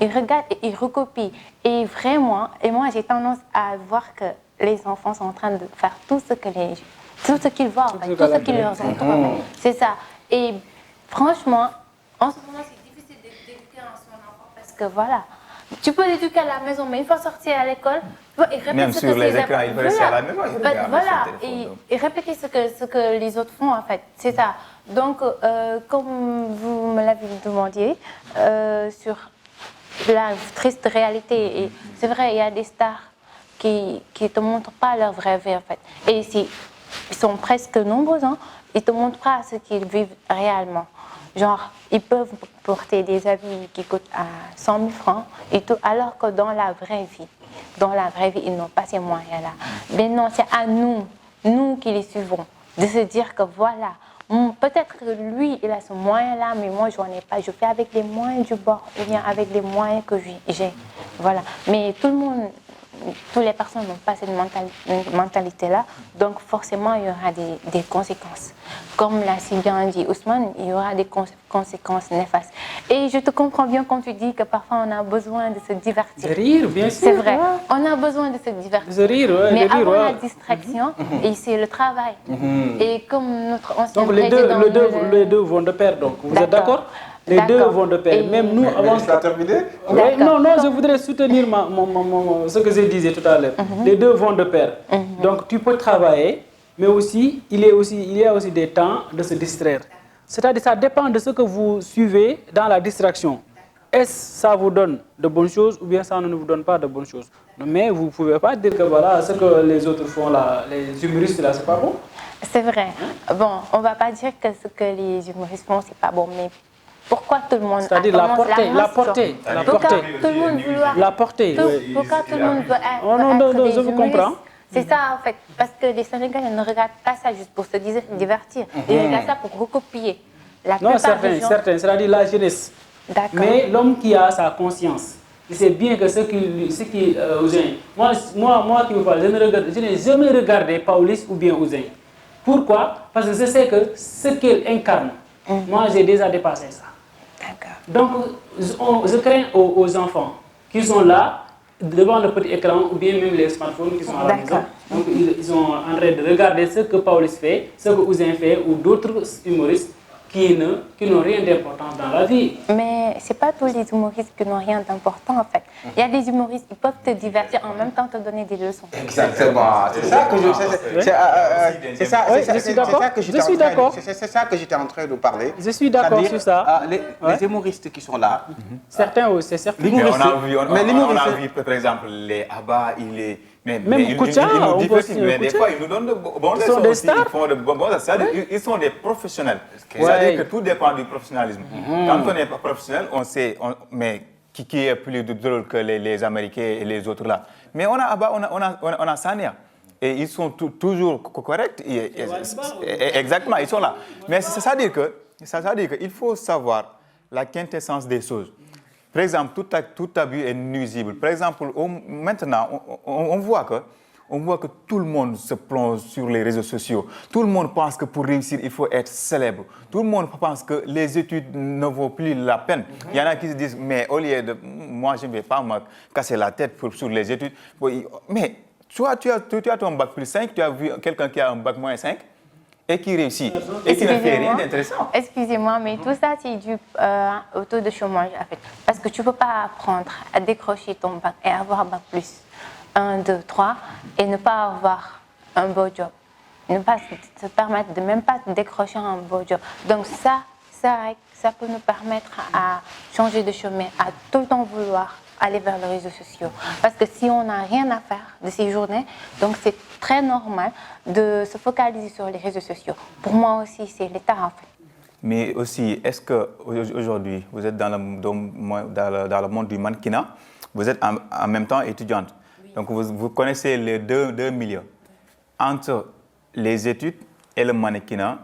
Ils regardent et ils recopient. Et vraiment, moi j'ai tendance à voir que les enfants sont en train de faire tout ce qu'ils voient, en fait, tout ce qui leur entoure. C'est ça. Et franchement, en ce moment, c'est difficile d'éduquer son enfant parce que voilà. Tu peux l'éduquer à la maison, mais une fois sorti à l'école, il répète même sur les écrans, il peut rester à la maison. Et répéter ce que les autres font en fait, c'est ça. Donc, comme vous me l'avez demandé, sur la triste réalité, et c'est vrai, il y a des stars qui ne te montrent pas leur vraie vie en fait. Et ils sont presque nombreux, hein, ils ne te montrent pas ce qu'ils vivent réellement. Genre, ils peuvent porter des habits qui coûtent à 100 000 francs, et tout, alors que dans la vraie vie, ils n'ont pas ces moyens-là. Mais non, c'est à nous qui les suivons, de se dire que voilà, Peut-être que lui, il a ce moyen-là, mais moi, je n'en ai pas. Je fais avec les moyens du bord, ou bien avec les moyens que j'ai. Voilà. Mais tout le monde, toutes les personnes n'ont pas cette mentalité-là, donc forcément, il y aura des conséquences. Comme l'a si bien dit Ousmane, il y aura des conséquences néfastes. Et je te comprends bien quand tu dis que parfois, on a besoin de se divertir. De rire, bien sûr. C'est vrai, on a besoin de se divertir. De rire, ouais, mais de rire, avant ouais. la distraction, et c'est le travail. Et comme notre ancien Donc président... les deux vont de pair, donc. Vous êtes d'accord? Les deux vont de pair. Même nous, avant... Tu as terminé? Ouais, non, je voudrais soutenir ce que je disais tout à l'heure. Les deux vont de pair. Donc tu peux travailler, mais aussi il y a aussi des temps de se distraire. C'est-à-dire ça dépend de ce que vous suivez dans la distraction. Est-ce que ça vous donne de bonnes choses ou bien ça ne vous donne pas de bonnes choses? Mais vous ne pouvez pas dire que voilà, ce que les autres font là, les humoristes là, c'est pas bon. C'est vrai. Bon, on ne va pas dire que ce que les humoristes font, c'est pas bon, mais pourquoi tout le monde... C'est-à-dire la portée. Pourquoi tout le monde veut... La portée. Pourquoi tout le monde veut être, non, je vous humoristes? comprends. C'est ça en fait, parce que les Sénégalais ne regardent pas ça juste pour se divertir. Ils regardent ça pour recopier. Non, certains, c'est-à-dire la jeunesse. D'accord. Mais l'homme qui a sa conscience, il sait bien que moi qui me parle, je n'ai jamais regardé Pawlish ou bien Ouzin. Pourquoi? Parce que je sais que ce qu'il incarne, moi j'ai déjà dépassé ça. D'accord. Donc je crains aux enfants qui sont là, devant le petit écran ou bien même les smartphones qui sont à la maison. Donc ils sont en train de regarder ce que Pawlish fait, ce que Ouzin fait ou d'autres humoristes qui n'ont rien d'important dans la vie. Mais ce n'est pas tous les humoristes qui n'ont rien d'important en fait. Il y a des humoristes qui peuvent te divertir en même temps te donner des leçons. Exactement. C'est ça que j'étais en train de parler. Je suis d'accord sur ça. Les humoristes qui sont là. Certains aussi, c'est certain. Mais on a vu, par exemple, les Abba, même Koutia, mais des fois, ils nous donnent de bons leçons aussi. Ils font de bons ils sont des professionnels. C'est-à-dire que tout dépend du professionnalisme. Quand on n'est pas professionnel, on sait, mais qui est plus drôle que les Américains et les autres là. Mais on a Abba, on a Sania. Et ils sont toujours corrects. Exactement, ils sont là. Mais ça veut dire qu'il faut savoir la quintessence des choses. Par exemple, tout abus est nuisible. Par exemple, maintenant, on voit que tout le monde se plonge sur les réseaux sociaux. Tout le monde pense que pour réussir, il faut être célèbre. Tout le monde pense que les études ne vaut plus la peine. Il y en a qui se disent, mais au lieu de... Moi, je ne vais pas me casser la tête sur les études. Mais toi, tu as ton bac plus 5, tu as vu quelqu'un qui a un bac moins 5 et qui réussit et qui ne fait rien d'intéressant. Excusez-moi, mais tout ça, c'est dû au taux de chômage, en fait. Parce que tu ne peux pas apprendre à décrocher ton bac et avoir bac plus 1, 2, 3 et ne pas avoir un beau job. Ne pas se permettre de même pas décrocher un beau job. Donc ça peut nous permettre à changer de chemin, à tout le temps vouloir aller vers les réseaux sociaux. Parce que si on n'a rien à faire de ces journées, donc c'est très normal de se focaliser sur les réseaux sociaux. Pour moi aussi, c'est l'état en fait. Mais aussi, est-ce qu'aujourd'hui, vous êtes dans le monde du mannequinat, vous êtes en même temps étudiante. Donc vous connaissez les deux milieux. Entre les études et le mannequinat,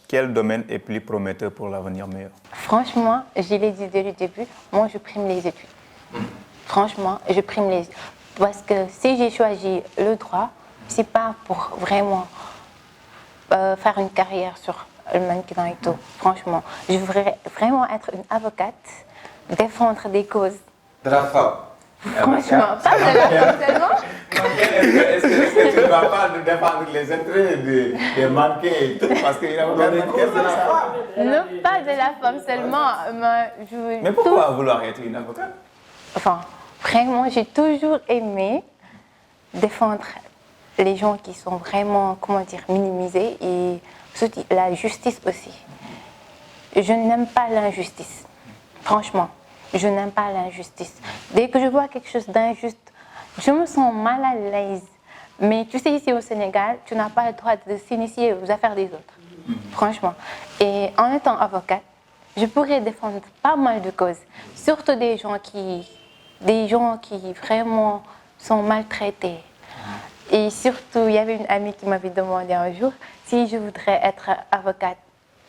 quel domaine est plus prometteur pour l'avenir meilleur? Franchement, je l'ai dit dès le début, moi je prime les études. Franchement, je prime les études. Parce que si j'ai choisi le droit, c'est pas pour vraiment faire une carrière sur le mannequinat et tout. Franchement, je voudrais vraiment être une avocate, défendre des causes. De la femme. Franchement, pas de la femme seulement. Est-ce que tu ne vas pas défendre les intérêts des mannequins et tout? Parce qu'il y a aucun mannequin de la femme. Non, pas de la femme seulement. Mais pourquoi vouloir être une avocate? Enfin, vraiment, j'ai toujours aimé défendre les gens qui sont vraiment, minimisés et surtout la justice aussi. Je n'aime pas l'injustice. Franchement, je n'aime pas l'injustice. Dès que je vois quelque chose d'injuste, je me sens mal à l'aise. Mais tu sais, ici au Sénégal, tu n'as pas le droit de s'initier aux affaires des autres. Franchement. Et en étant avocate, je pourrais défendre pas mal de causes. Surtout des gens qui vraiment sont maltraités. Et surtout, il y avait une amie qui m'avait demandé un jour si je voudrais être avocate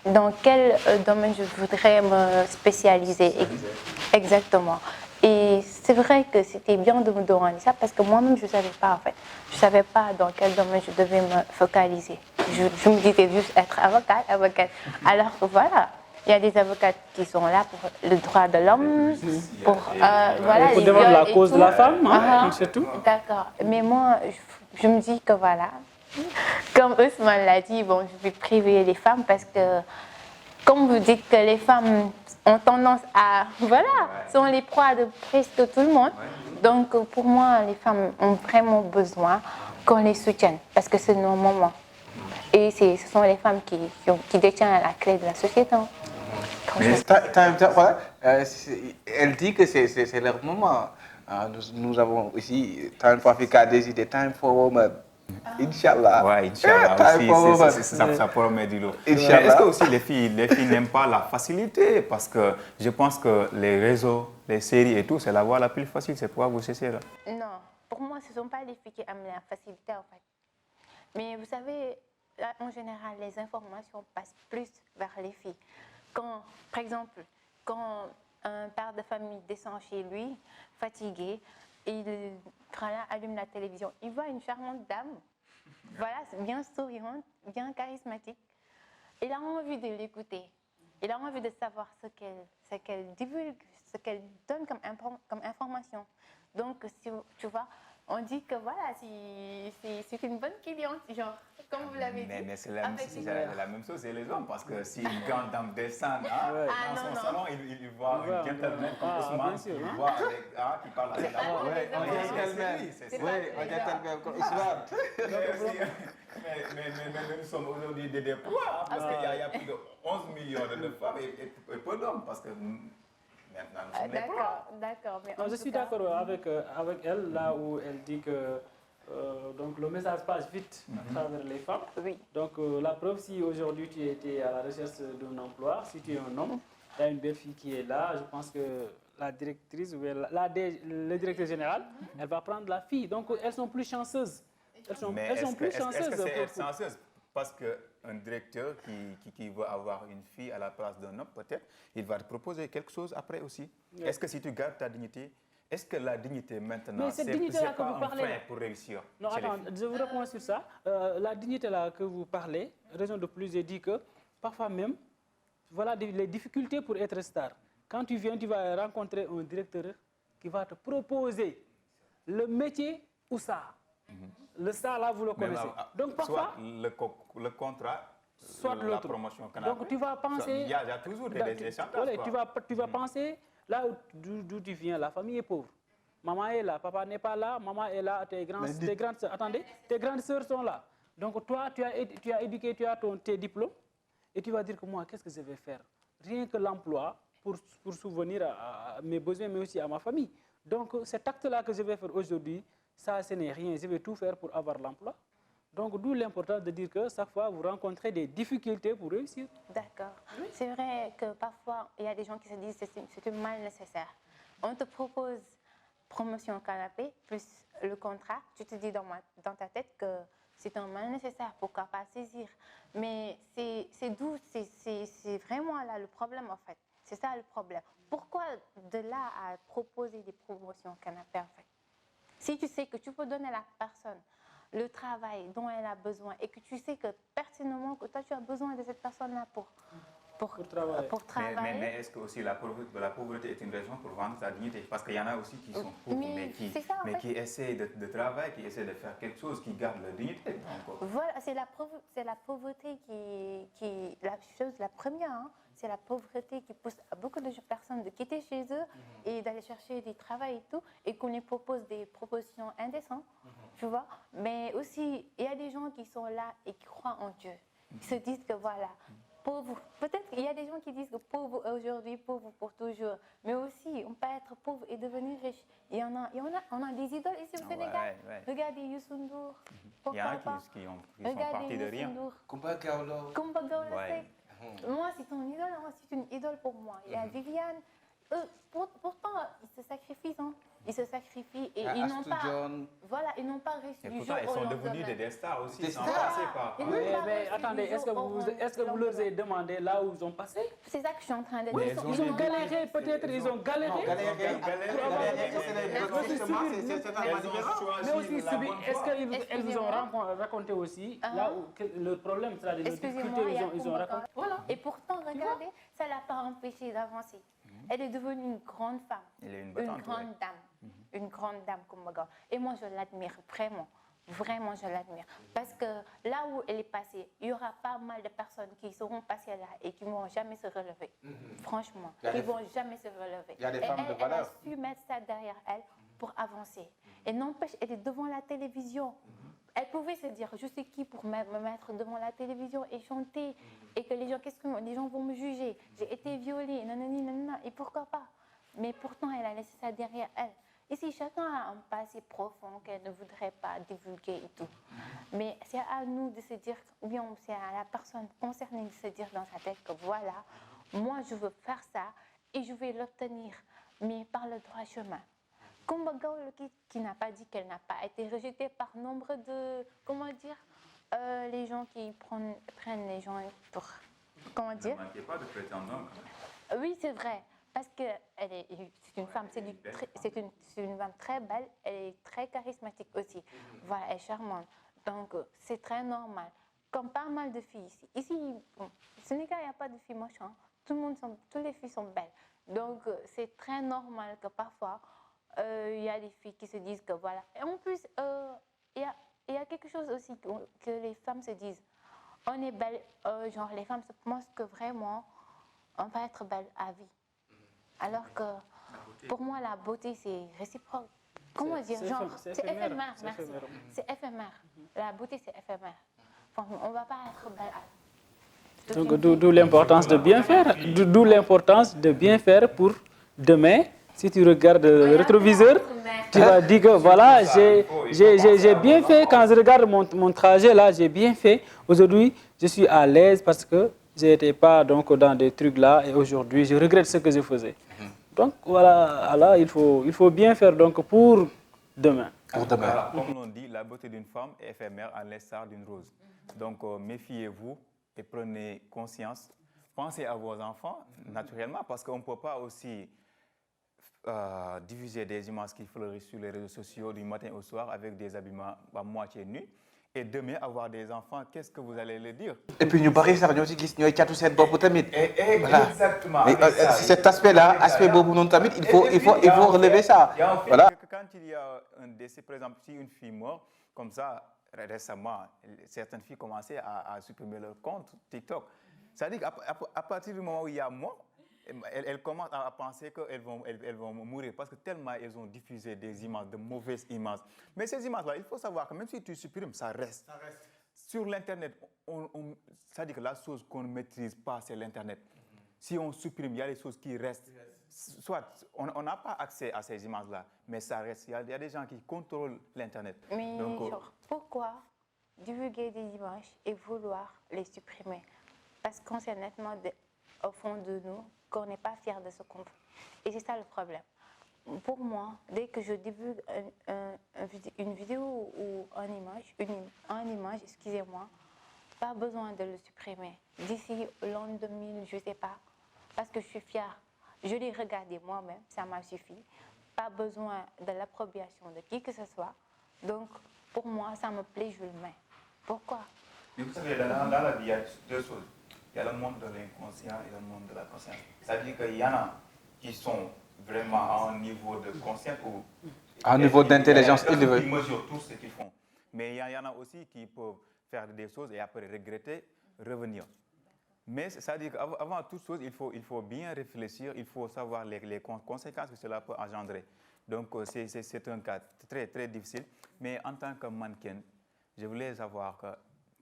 dans quel domaine je voudrais me spécialiser. Exactement. Et c'est vrai que c'était bien de me demander ça parce que moi-même, je ne savais pas en fait. Je ne savais pas dans quel domaine je devais me focaliser. Je me disais juste être avocate. Alors que voilà, il y a des avocates qui sont là pour le droit de l'homme, pour voilà, pour les défendre viols la et cause tout. de la femme, hein, c'est tout. D'accord. Mais moi, je me dis que voilà, comme Ousmane l'a dit, bon, je vais priver les femmes parce que, comme vous dites que les femmes ont tendance à, voilà, sont les proies de presque tout le monde. Donc, pour moi, les femmes ont vraiment besoin qu'on les soutienne parce que c'est nos moments. Et ce sont les femmes qui détiennent la clé de la société. Mais voilà, elle dit que c'est leur moment. Nous avons aussi Time for Africa des idées, Time for Women. Inch'Allah. Ouais, Inch'Allah aussi, ça promet du lot. Inch'Allah. Est-ce que aussi les filles n'aiment pas la facilité? Parce que je pense que les réseaux, les séries et tout, c'est la voie la plus facile, c'est pourquoi vous cessez là. Non, pour moi, ce ne sont pas les filles qui aiment la facilité en fait. Mais vous savez, là, en général, les informations passent plus vers les filles. Quand, par exemple, quand un père de famille descend chez lui, fatigué, il allume la télévision, il voit une charmante dame, voilà, bien souriante, bien charismatique. Il a envie de l'écouter. Il a envie de savoir ce qu'elle divulgue, ce qu'elle donne comme information. Donc, tu vois, on dit que voilà, c'est une bonne cliente, genre, comme vous l'avez dit. Mais c'est la même chose, c'est les hommes, parce que si une grande dame descend dans son salon, il voit un gentleman comme Ousmane, il voit qui parle avec la voix. Un gentleman comme Ousmane. Mais nous sommes aujourd'hui des proies, parce qu'il y a plus de 11 millions de femmes et peu d'hommes, parce que maintenant nous sommes les proies. D'accord. Je suis d'accord avec elle, là où elle dit que donc le message passe vite à travers les femmes. Oui. Donc la preuve, si aujourd'hui tu étais à la recherche d'un emploi, si tu es un homme, tu as une belle fille qui est là, je pense que la directrice ou le directeur général, elle va prendre la fille. Donc elles sont plus chanceuses. Elles sont plus chanceuses. Est-ce que c'est être chanceuse? Parce qu'un directeur qui veut avoir une fille à la place d'un homme, peut-être, il va te proposer quelque chose après aussi. Oui. Est-ce que si tu gardes ta dignité, est-ce que la dignité maintenant, c'est pas un frein pour réussir? Non, attends, je vous réponds sur ça. La dignité là que vous parlez, raison de plus, j'ai dit que parfois même, voilà les difficultés pour être star. Quand tu viens, tu vas rencontrer un directeur qui va te proposer le métier ou ça. Le star là, vous le connaissez. Donc parfois, soit le contrat, soit la promotion qu'on a. Donc tu vas penser. Il y a toujours des chantages. Tu vas penser là d'où tu viens, la famille est pauvre. Maman est là, papa n'est pas là, maman est là, tes grandes sœurs. Attendez, tes grandes sœurs sont là. Donc toi, tu as éduqué, tu as tes diplômes, et tu vas dire que moi, qu'est-ce que je vais faire? Rien que l'emploi pour subvenir à mes besoins, mais aussi à ma famille. Donc cet acte-là que je vais faire aujourd'hui, ça, ce n'est rien. Je vais tout faire pour avoir l'emploi. Donc, d'où l'importance de dire que chaque fois, vous rencontrez des difficultés pour réussir. D'accord. Oui. C'est vrai que parfois, il y a des gens qui se disent que c'est un mal nécessaire. On te propose promotion canapé plus le contrat. Tu te dis dans ta tête que c'est un mal nécessaire. Pourquoi pas saisir? Mais c'est d'où, c'est vraiment là le problème en fait. C'est ça le problème. Pourquoi de là à proposer des promotions canapé en fait? Si tu sais que tu peux donner à la personne le travail dont elle a besoin et que tu sais que personnellement que toi tu as besoin de cette personne-là pour travailler. Mais est-ce que aussi la pauvreté est une raison pour vendre sa dignité? Parce qu'il y en a aussi qui sont pauvres mais qui essaient de travailler, qui essaient de faire quelque chose, qui gardent leur dignité. Voilà, c'est la pauvreté qui la chose la première. Hein. C'est la pauvreté qui pousse à beaucoup de personnes de quitter chez eux et d'aller chercher du travail et tout, et qu'on les propose des propositions indécentes, tu vois. Mais aussi, il y a des gens qui sont là et qui croient en Dieu. Ils se disent que voilà, pauvre, peut-être qu'il y a des gens qui disent que pauvre aujourd'hui, pauvre pour toujours. Mais aussi, on peut être pauvre et devenir riche. On a des idoles ici au Sénégal. Ouais. Regardez Youssou N'Dour. Il y en a qui sont partis de rien. Kumba Gawlo. Moi, c'est une idole. C'est une idole pour moi. Il y a Viviane. Pourtant, ils se sacrifient. Hein. ils se sacrifient et Ah, ils n'ont Astou pas, Dione. voilà, ils n'ont pas réussi Et du pourtant, jour ils au sont lendemain. devenus des stars aussi, Des sans stars. passer par... Ils Oui, n'ont pas mais réussi attendez, du est-ce que jour au vous leur avez demandé là où ils ont passé? C'est ça que je suis en train de Oui, dire. ils ont galéré, peut-être, ils ont galéré. Non, galérer, c'est totalement différent. Mais aussi, elles vous ont raconté aussi là où leur problème, c'est-à-dire les difficultés, Excusez-moi, ils ont raconté. Voilà. Et pourtant, regardez, ça ne l'a pas empêchée d'avancer. Elle est devenue une grande femme, Elle est une une battante, grande dame, une grande dame comme Maga. Et moi, je l'admire vraiment. Vraiment, je l'admire. Parce que là où elle est passée, il y aura pas mal de personnes qui seront passées là et qui ne vont jamais se relever. Franchement, ils ne vont jamais se relever. Il y a des Et femmes de elle a valeur. su mettre ça derrière elle pour avancer. Et n'empêche, elle est devant la télévision. Elle pouvait se dire, je suis qui pour me mettre devant la télévision et chanter et que les gens vont me juger. J'ai été violée, nanani, nanana, et pourquoi pas? Mais pourtant, elle a laissé ça derrière elle. Ici, chacun a un passé profond qu'elle ne voudrait pas divulguer et tout. Mais c'est à nous de se dire, ou bien c'est à la personne concernée de se dire dans sa tête que voilà, moi je veux faire ça et je vais l'obtenir, mais par le droit chemin. Comme Bagaoul qui n'a pas dit qu'elle n'a pas été rejetée par nombre de, comment dire, les gens qui prennent les gens pour, comment dire. Ne manquez pas de prétendants. Oui, c'est vrai. Parce que c'est une femme, c'est une femme très belle, elle est très charismatique aussi. Voilà, elle est charmante. Donc, c'est très normal. Comme pas mal de filles ici. Ici, bon, au Sénégal, il n'y a pas de filles moches. Toutes les filles sont belles. Donc, c'est très normal que parfois, il y a des filles qui se disent que voilà. Et en plus, il y a quelque chose aussi que les femmes se disent. On est belle, genre les femmes se pensent que vraiment, on va être belle à vie. Alors que pour moi, la beauté, c'est réciproque. Comment dire? Genre, c'est éphémère, merci. C'est éphémère. La beauté, c'est éphémère. Enfin, on ne va pas être belle. Donc, d'où l'importance de bien faire. D'où l'importance de bien faire pour demain. Si tu regardes le rétroviseur, tu vas dire que voilà, j'ai bien fait. Quand je regarde mon trajet là, j'ai bien fait. Aujourd'hui, je suis à l'aise parce que je n'étais pas donc, dans des trucs là. Et aujourd'hui, je regrette ce que je faisais. Donc voilà, il faut bien faire donc, pour demain. Pour demain. Voilà, comme l'on dit, la beauté d'une femme est éphémère à l'instar d'une rose. Donc méfiez-vous et prenez conscience. Pensez à vos enfants, naturellement, parce qu'on ne peut pas aussi diffuser des images qui fleurissent sur les réseaux sociaux du matin au soir avec des habillements à moitié nus. Et demain, avoir des enfants, qu'est-ce que vous allez leur dire? Et puis nous parlons ça, nous aussi qui nous catu cette bobo tamit. Exactement. Cet aspect-là, aspect bobo non tamit, il faut relever ça. Il y a un fait Voilà. que quand il y a un décès, par exemple, si une fille meurt, comme ça, récemment, certaines filles commençaient à supprimer leur compte TikTok. C'est-à-dire qu'à partir du moment où il y a mort, elles commencent à penser qu'elles vont mourir parce que tellement elles ont diffusé des images, de mauvaises images. Mais ces images-là, il faut savoir que même si tu supprimes, ça reste. Sur l'Internet, c'est-à-dire que la chose qu'on ne maîtrise pas, c'est l'Internet. Si on supprime, il y a des choses qui restent. Soit on n'a pas accès à ces images-là, mais ça reste. Il y a des gens qui contrôlent l'Internet. Mais Donc, genre, pourquoi divulguer des images et vouloir les supprimer? Parce qu'on sait nettement au fond de nous qu'on n'est pas fier de ce qu'on fait. Et c'est ça le problème. Pour moi, dès que je divulgue une vidéo ou une image, excusez-moi, pas besoin de le supprimer. D'ici l'an 2000, je ne sais pas, parce que je suis fière. Je l'ai regardé moi-même, ça m'a suffi. Pas besoin de l'approbation de qui que ce soit. Donc, pour moi, ça me plaît, je le mets. Pourquoi? Mais vous savez, dans la vie, il y a deux choses. Il y a le monde de l'inconscient et le monde de la conscience. C'est-à-dire qu'il y en a qui sont vraiment à un niveau de conscience ou À un niveau d'intelligence élevé. qui mesurent tout ce qu'ils font. Mais il y en a aussi qui peuvent faire des choses et après regretter, revenir. Mais c'est-à-dire qu'avant toute chose, il faut bien réfléchir, il faut savoir les conséquences que cela peut engendrer. Donc c'est un cas très, très difficile. Mais en tant que mannequin, je voulais savoir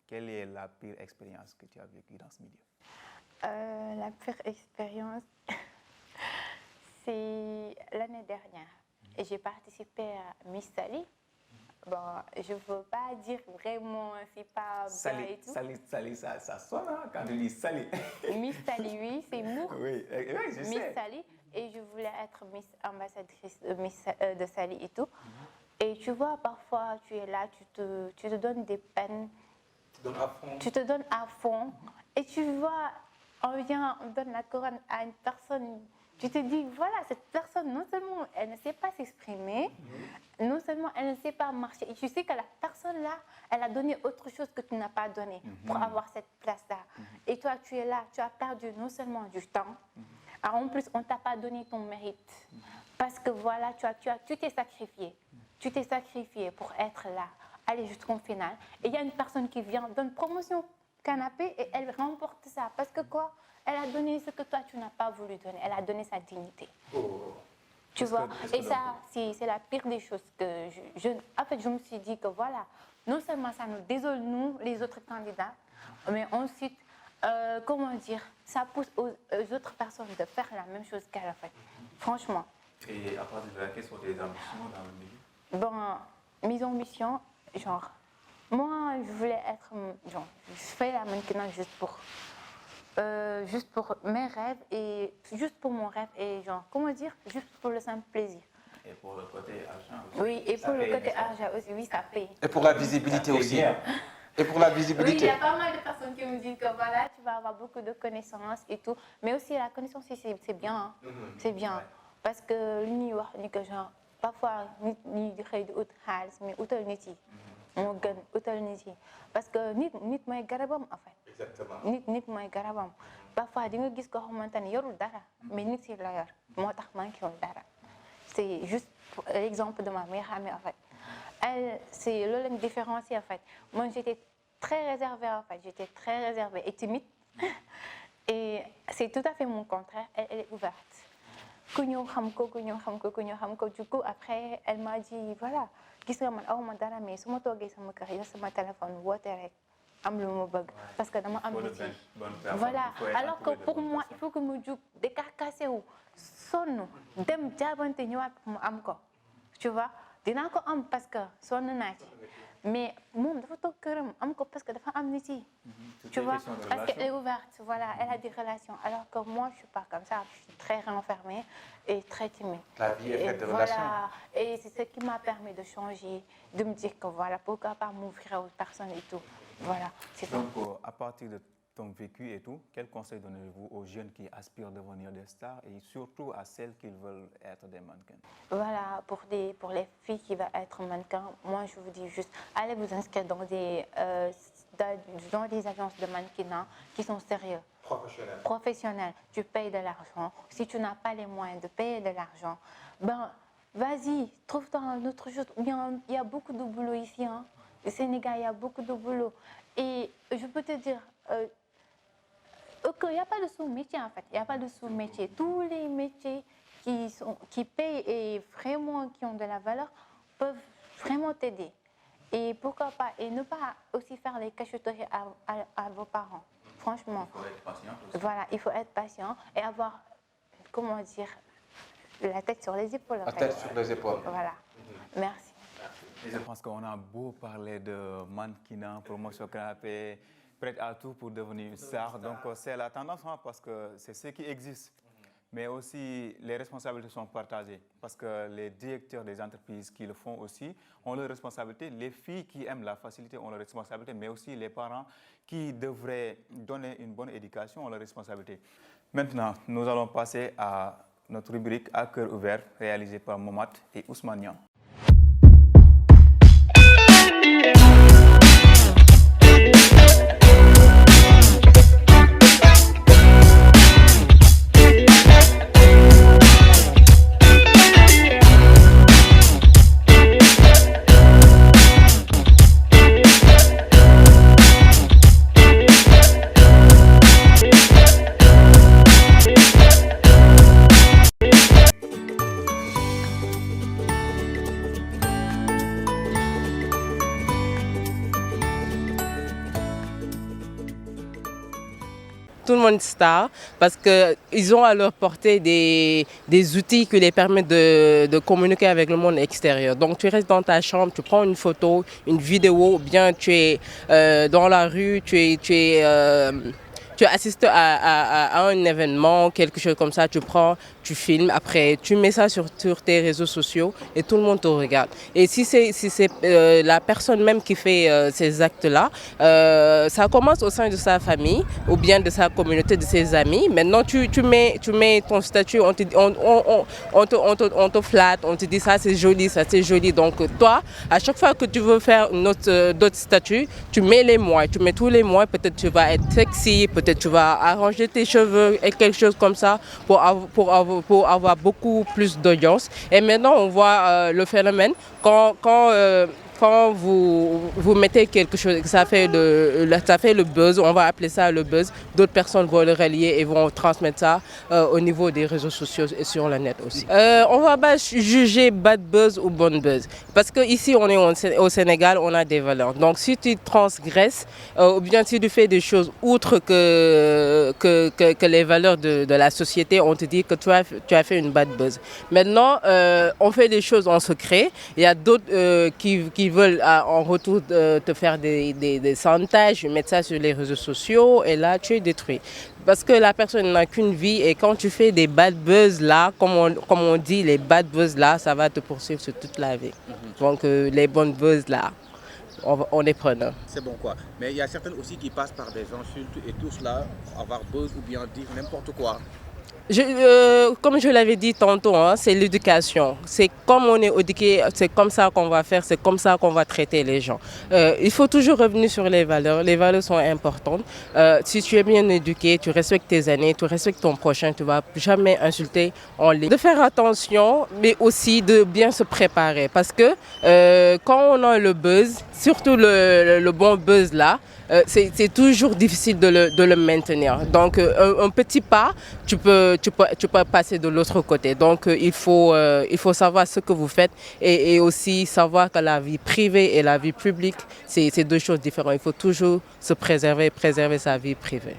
quelle est la pire expérience que tu as vécue dans ce milieu? La pire expérience, c'est l'année dernière. Et j'ai participé à Miss Sali. Bon, je ne veux pas dire vraiment c'est pas bien et tout. Sali, ça sonne hein, quand tu dis Sali. Miss Sali, oui, c'est mou. Oui, je Miss sais. Sali. et je voulais être Miss ambassadrice de Saly et tout. Et tu vois, parfois, tu es là, tu te donnes des peines. Tu te donnes à fond. Et tu vois, on donne la couronne à une personne. Tu te dis, voilà, cette personne, non seulement elle ne sait pas s'exprimer, non seulement elle ne sait pas marcher, et tu sais que la personne-là, elle a donné autre chose que tu n'as pas donné pour avoir cette place-là. Et toi, tu es là, tu as perdu non seulement du temps, en plus, on ne t'a pas donné ton mérite. Parce que voilà, tu t'es sacrifié. Tu t'es sacrifié pour être là, aller jusqu'au final. Et il y a une personne qui vient, donne promotion canapé et elle remporte ça. Parce que quoi? Elle a donné ce que toi, tu n'as pas voulu donner. Elle a donné sa dignité. Tu vois? Et ça, c'est la pire des choses que en fait, je me suis dit que voilà, non seulement ça nous désole, nous, les autres candidats, mais ensuite, comment dire, ça pousse aux autres personnes de faire la même chose qu'elle a fait. Franchement. Et à partir de là, quelles sont tes ambitions dans le milieu? Bon, mes ambitions, genre, moi, je voulais être, genre, je fais la mannequinat juste pour mes rêves et juste pour mon rêve et genre, comment dire, juste pour le simple plaisir. Et pour le côté argent aussi. Oui, et pour le côté argent aussi, oui, ça paye. Et pour la visibilité aussi. Et pour la visibilité. Oui, il y a pas mal de personnes qui me disent que voilà, tu vas avoir beaucoup de connaissances et tout. Mais aussi, la connaissance, c'est bien. Hein. C'est bien. Parce que l'uni wax ni que genre, parfois, ni di xëy di ut xaalis mais utal nit yi. Moo gën utal nit yi. Parce que nit mooy garabam en fait. Exactement. Nit mooy garabam. Parfois, di nga gis ko xamante ne yorul dara. Mais nit yi la yor. Moo tax manquéwul dara. C'est juste l'exemple de ma meilleure amie en fait. Elle, c'est le différencier en fait. Moi, j'étais très réservée en fait. J'étais très réservée et timide. Et c'est tout à fait mon contraire. Elle est ouverte. Du coup, après, elle m'a dit, voilà, gis nga man awma dara mais su ma toogee sama kër yor sama téléphone woote rek am lu ma bëgg parce que dama am nit yi. Voilà, alors que pour moi, il faut que mu jug décarcassé wu sonn dem jaabante ñëwaat mu am ko. Tu vois, dinaa ko am parce que sonn naa ci. Mais moom dafa toog këram am ko parce que dafa am nit yi. Tu vois, parce qu'elle est ouverte, voilà, elle a des relations. Alors que moi, je ne suis pas comme ça, je suis très renfermée et très timide. La vie est faite de voilà, relations. et c'est ce qui m'a permis de changer, de me dire que voilà, pourquoi pas m'ouvrir aux personnes et tout. Voilà, c'est donc, à partir de ton vécu et tout, quel conseil donnez-vous aux jeunes qui aspirent à devenir des stars et surtout à celles qui veulent être des mannequins? Voilà, pour les filles qui veulent être mannequins, moi je vous dis juste, allez vous inscrire dans des agences de mannequinat qui sont sérieux. Professionnels. Tu payes de l'argent. Si tu n'as pas les moyens de payer de l'argent, ben vas-y, trouve-toi un autre chose. Il y a beaucoup de boulot ici. Hein. Au Sénégal, il y a beaucoup de boulot. Et je peux te dire, il n'y a pas de sous-métier en fait. Il n'y a pas de sous-métier. Tous les métiers qui payent et vraiment qui ont de la valeur peuvent vraiment t'aider. Et pourquoi pas, et ne pas aussi faire les cachotteries à vos parents. Franchement. Il faut être patient aussi. Voilà, il faut être patient et avoir, comment dire, la tête sur les épaules. La tête sur les épaules. Voilà. Merci. Et je pense qu'on a beau parler de mannequinat, promotion canapé, prête à tout pour devenir une star. Donc c'est la tendance hein, parce que c'est ce qui existe. Mais aussi, les responsabilités sont partagées parce que les directeurs des entreprises qui le font aussi ont leurs responsabilités. Les filles qui aiment la facilité ont leurs responsabilités, mais aussi les parents qui devraient donner une bonne éducation ont leurs responsabilités. Maintenant, nous allons passer à notre rubrique À cœur ouvert, réalisée par Momat et Ousmane Niang. Tout le monde est star parce qu'ils ont à leur portée des outils qui les permettent de communiquer avec le monde extérieur. Donc tu restes dans ta chambre, tu prends une photo, une vidéo, ou bien tu es dans la rue, tu tu assistes à un événement, quelque chose comme ça, tu prends, tu filmes, après tu mets ça sur tes réseaux sociaux et tout le monde te regarde. Et si c'est la personne même qui fait ces actes-là, ça commence au sein de sa famille ou bien de sa communauté, de ses amis. Maintenant, tu mets ton statut, on te flatte, on te dit ça c'est joli, ça c'est joli. Donc toi, à chaque fois que tu veux faire d'autres statuts, tu mets les moyens, tu mets tous les moyens, peut-être tu vas être sexy, peut-être tu vas arranger tes cheveux et quelque chose comme ça pour avoir beaucoup plus d'audience. Et maintenant, on voit le phénomène quand vous mettez quelque chose, ça fait le buzz, on va appeler ça le buzz, d'autres personnes vont le relier et vont transmettre ça au niveau des réseaux sociaux et sur le net aussi. On ne va pas juger bad buzz ou bon buzz, parce qu'ici on est au Sénégal, on a des valeurs. Donc si tu transgresses ou bien si tu fais des choses outre que les valeurs de la société, on te dit que tu as fait une bad buzz. Maintenant, on fait des choses en secret, il y a d'autres qui veulent en retour te faire des chantages, mettre ça sur les réseaux sociaux et là tu es détruit. Parce que la personne n'a qu'une vie et quand tu fais des bad buzz là, comme on dit, les bad buzz là, ça va te poursuivre sur toute la vie. Donc les bonnes buzz là, on est preneur. C'est bon quoi. Mais il y a certaines aussi qui passent par des insultes et tout cela, avoir buzz ou bien dire n'importe quoi. Comme je l'avais dit tantôt, hein, c'est l'éducation. C'est comme on est éduqué, c'est comme ça qu'on va faire, c'est comme ça qu'on va traiter les gens. Il faut toujours revenir sur les valeurs. Les valeurs sont importantes. Si tu es bien éduqué, tu respectes tes aînés, tu respectes ton prochain, tu ne vas jamais insulter en ligne. De faire attention, mais aussi de bien se préparer. Parce que quand on a le buzz, surtout le bon buzz là, c'est toujours difficile de le maintenir. Donc un petit pas, tu peux passer de l'autre côté. Donc il faut savoir ce que vous faites et aussi savoir que la vie privée et la vie publique, c'est deux choses différentes. Il faut toujours se préserver sa vie privée.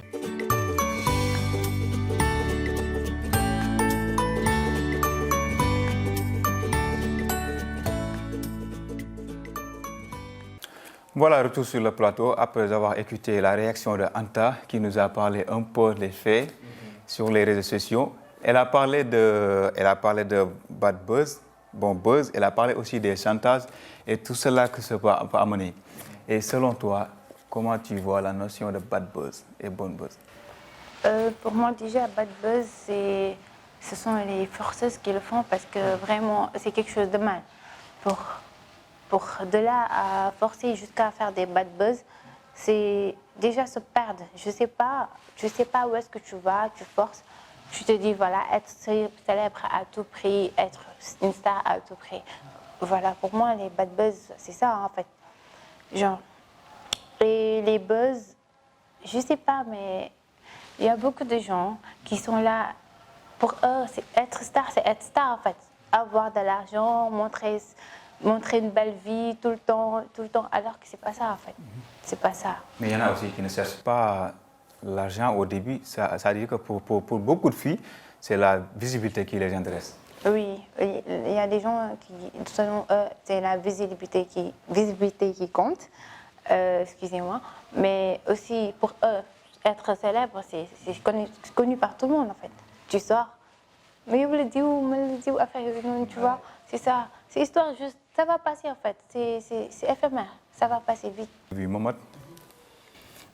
Voilà, retour sur le plateau après avoir écouté la réaction de Anta qui nous a parlé un peu des faits sur les réseaux sociaux. Elle a parlé de bad buzz, bon buzz, elle a parlé aussi des chantages et tout cela que ça peut amener. Et selon toi, comment tu vois la notion de bad buzz et bon buzz? Pour moi déjà, bad buzz, ce sont les forceuses qui le font parce que vraiment c'est quelque chose de mal. Pour de là à forcer jusqu'à faire des bad buzz, c'est déjà se perdre. Je sais pas où est-ce que tu vas, tu forces, tu te dis voilà, être célèbre à tout prix, être une star à tout prix. Voilà, pour moi les bad buzz, c'est ça en fait. Genre, et les buzz, je sais pas, mais il y a beaucoup de gens qui sont là, pour eux, être star en fait. Avoir de l'argent, montrer une belle vie tout le temps, alors que c'est pas ça en fait. C'est pas ça. Mais il y en a aussi qui ne cherchent pas l'argent au début. Ça veut dire que pour beaucoup de filles, c'est la visibilité qui les intéresse. Oui, il y a des gens qui, selon eux, c'est la visibilité qui compte. Excusez-moi. Mais aussi pour eux, être célèbre, c'est connu par tout le monde en fait. Tu sors. Mais vous le dites où, tu vois, c'est ça. C'est histoire juste, ça va passer en fait, c'est éphémère, ça va passer vite. Oui, Mohamed?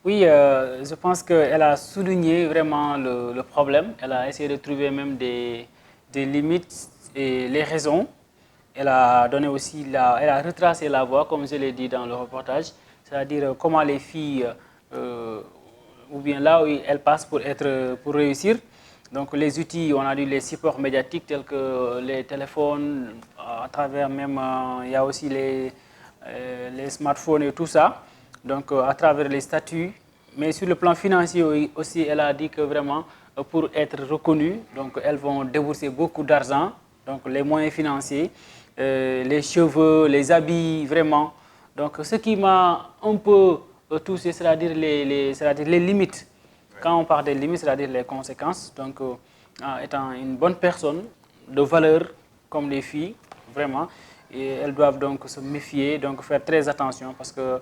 Oui, je pense qu'elle a souligné vraiment le problème. Elle a essayé de trouver même des limites et les raisons. Elle a donné aussi, elle a retracé la voie, comme je l'ai dit dans le reportage, c'est-à-dire comment les filles, ou bien là où elles passent pour réussir. Donc les outils, on a dit les supports médiatiques tels que les téléphones, à travers même, il y a aussi les smartphones et tout ça. Donc à travers les statuts, mais sur le plan financier aussi, elle a dit que vraiment pour être reconnues, donc elles vont débourser beaucoup d'argent, donc les moyens financiers, les cheveux, les habits, vraiment. Donc ce qui m'a un peu touché, c'est-à-dire les limites. Quand on parle des limites, c'est-à-dire les conséquences, donc étant une bonne personne de valeur comme les filles, vraiment, et elles doivent donc se méfier, donc faire très attention parce que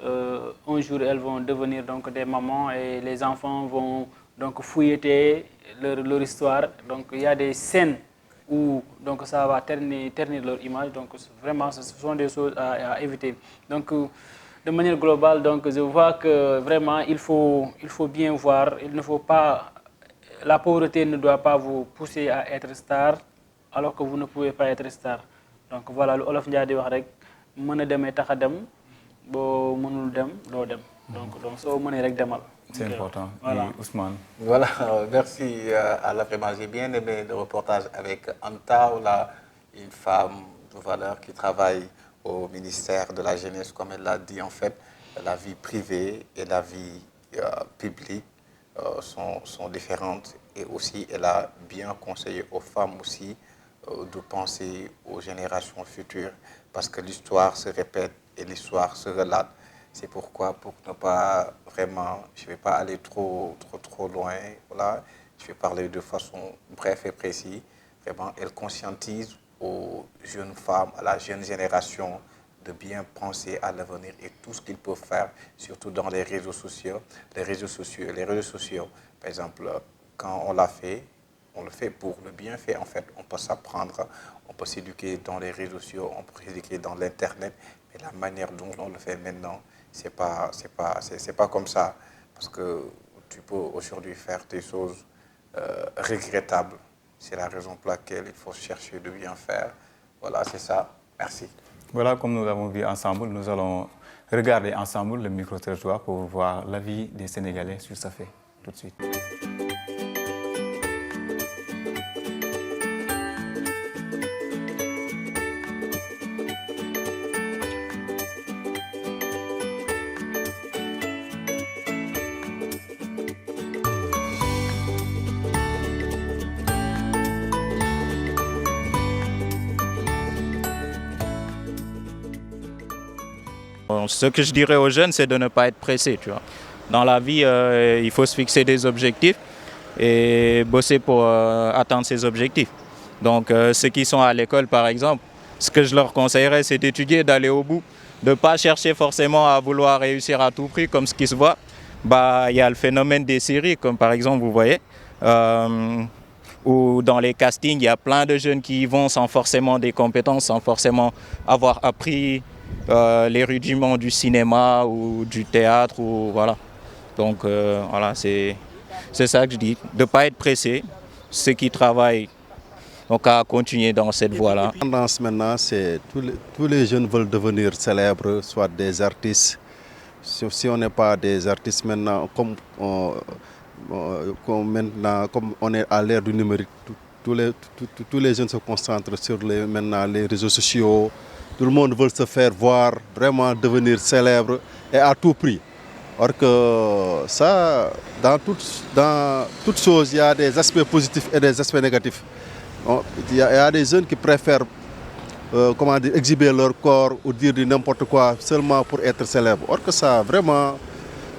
un jour elles vont devenir donc des mamans et les enfants vont donc fouilleter leur histoire. Donc il y a des scènes où donc ça va ternir leur image. Donc vraiment, ce sont des choses à éviter. Donc de manière globale, donc je vois que vraiment il faut bien voir. Il ne faut pas, la pauvreté ne doit pas vous pousser à être star alors que vous ne pouvez pas être star. Donc voilà, lu Olof Ndiaye di wax rek mën a demee tax a dem boo mënul dem doo dem. Donc soo mënee rek demal. C'est important. Voilà. Et Ousmane. Voilà, merci à la vraiment. J'ai bien aimé le reportage avec Anta, une femme de valeur qui travaille au ministère de la Jeunesse, comme elle l'a dit. En fait, la vie privée et la vie publique sont différentes. Et aussi, elle a bien conseillé aux femmes aussi de penser aux générations futures, parce que l'histoire se répète et l'histoire se relate. C'est pourquoi, pour ne pas vraiment, je ne vais pas aller trop loin, voilà, je vais parler de façon brève et précise. Vraiment, elle conscientise aux jeunes femmes, à la jeune génération, de bien penser à l'avenir et tout ce qu'ils peuvent faire, surtout dans les réseaux sociaux. Les réseaux sociaux, par exemple, quand on l'a fait, on le fait pour le bienfait, en fait. On peut s'apprendre, on peut s'éduquer dans les réseaux sociaux, on peut s'éduquer dans l'Internet, mais la manière dont on le fait maintenant, c'est pas comme ça, parce que tu peux aujourd'hui faire des choses regrettables. C'est la raison pour laquelle il faut chercher de bien faire. Voilà, c'est ça. Merci. Voilà, comme nous l'avons vu ensemble, nous allons regarder ensemble le micro-trottoir pour voir l'avis des Sénégalais sur ce fait. Tout de suite. Ce que je dirais aux jeunes, c'est de ne pas être pressé, tu vois. Dans la vie, il faut se fixer des objectifs et bosser pour atteindre ces objectifs. Donc, ceux qui sont à l'école, par exemple, ce que je leur conseillerais, c'est d'étudier, d'aller au bout, de ne pas chercher forcément à vouloir réussir à tout prix, comme ce qui se voit. Bah, il y a le phénomène des séries, comme par exemple, vous voyez, où dans les castings, il y a plein de jeunes qui y vont sans forcément des compétences, sans forcément avoir appris les rudiments du cinéma ou du théâtre, ou voilà. Donc voilà, c'est ça que je dis, de ne pas être pressé. Ceux qui travaillent, donc à continuer dans cette voie-là. La tendance maintenant, c'est tous les jeunes veulent devenir célèbres, soit des artistes. Si on n'est pas des artistes maintenant, comme on est à l'ère du numérique, tous les jeunes se concentrent sur maintenant les réseaux sociaux. Tout le monde veut se faire voir, vraiment devenir célèbre et à tout prix. Or que ça, dans toute chose, il y a des aspects positifs et des aspects négatifs. Il y a des jeunes qui préfèrent exhiber leur corps ou dire n'importe quoi seulement pour être célèbre. Or que ça, vraiment,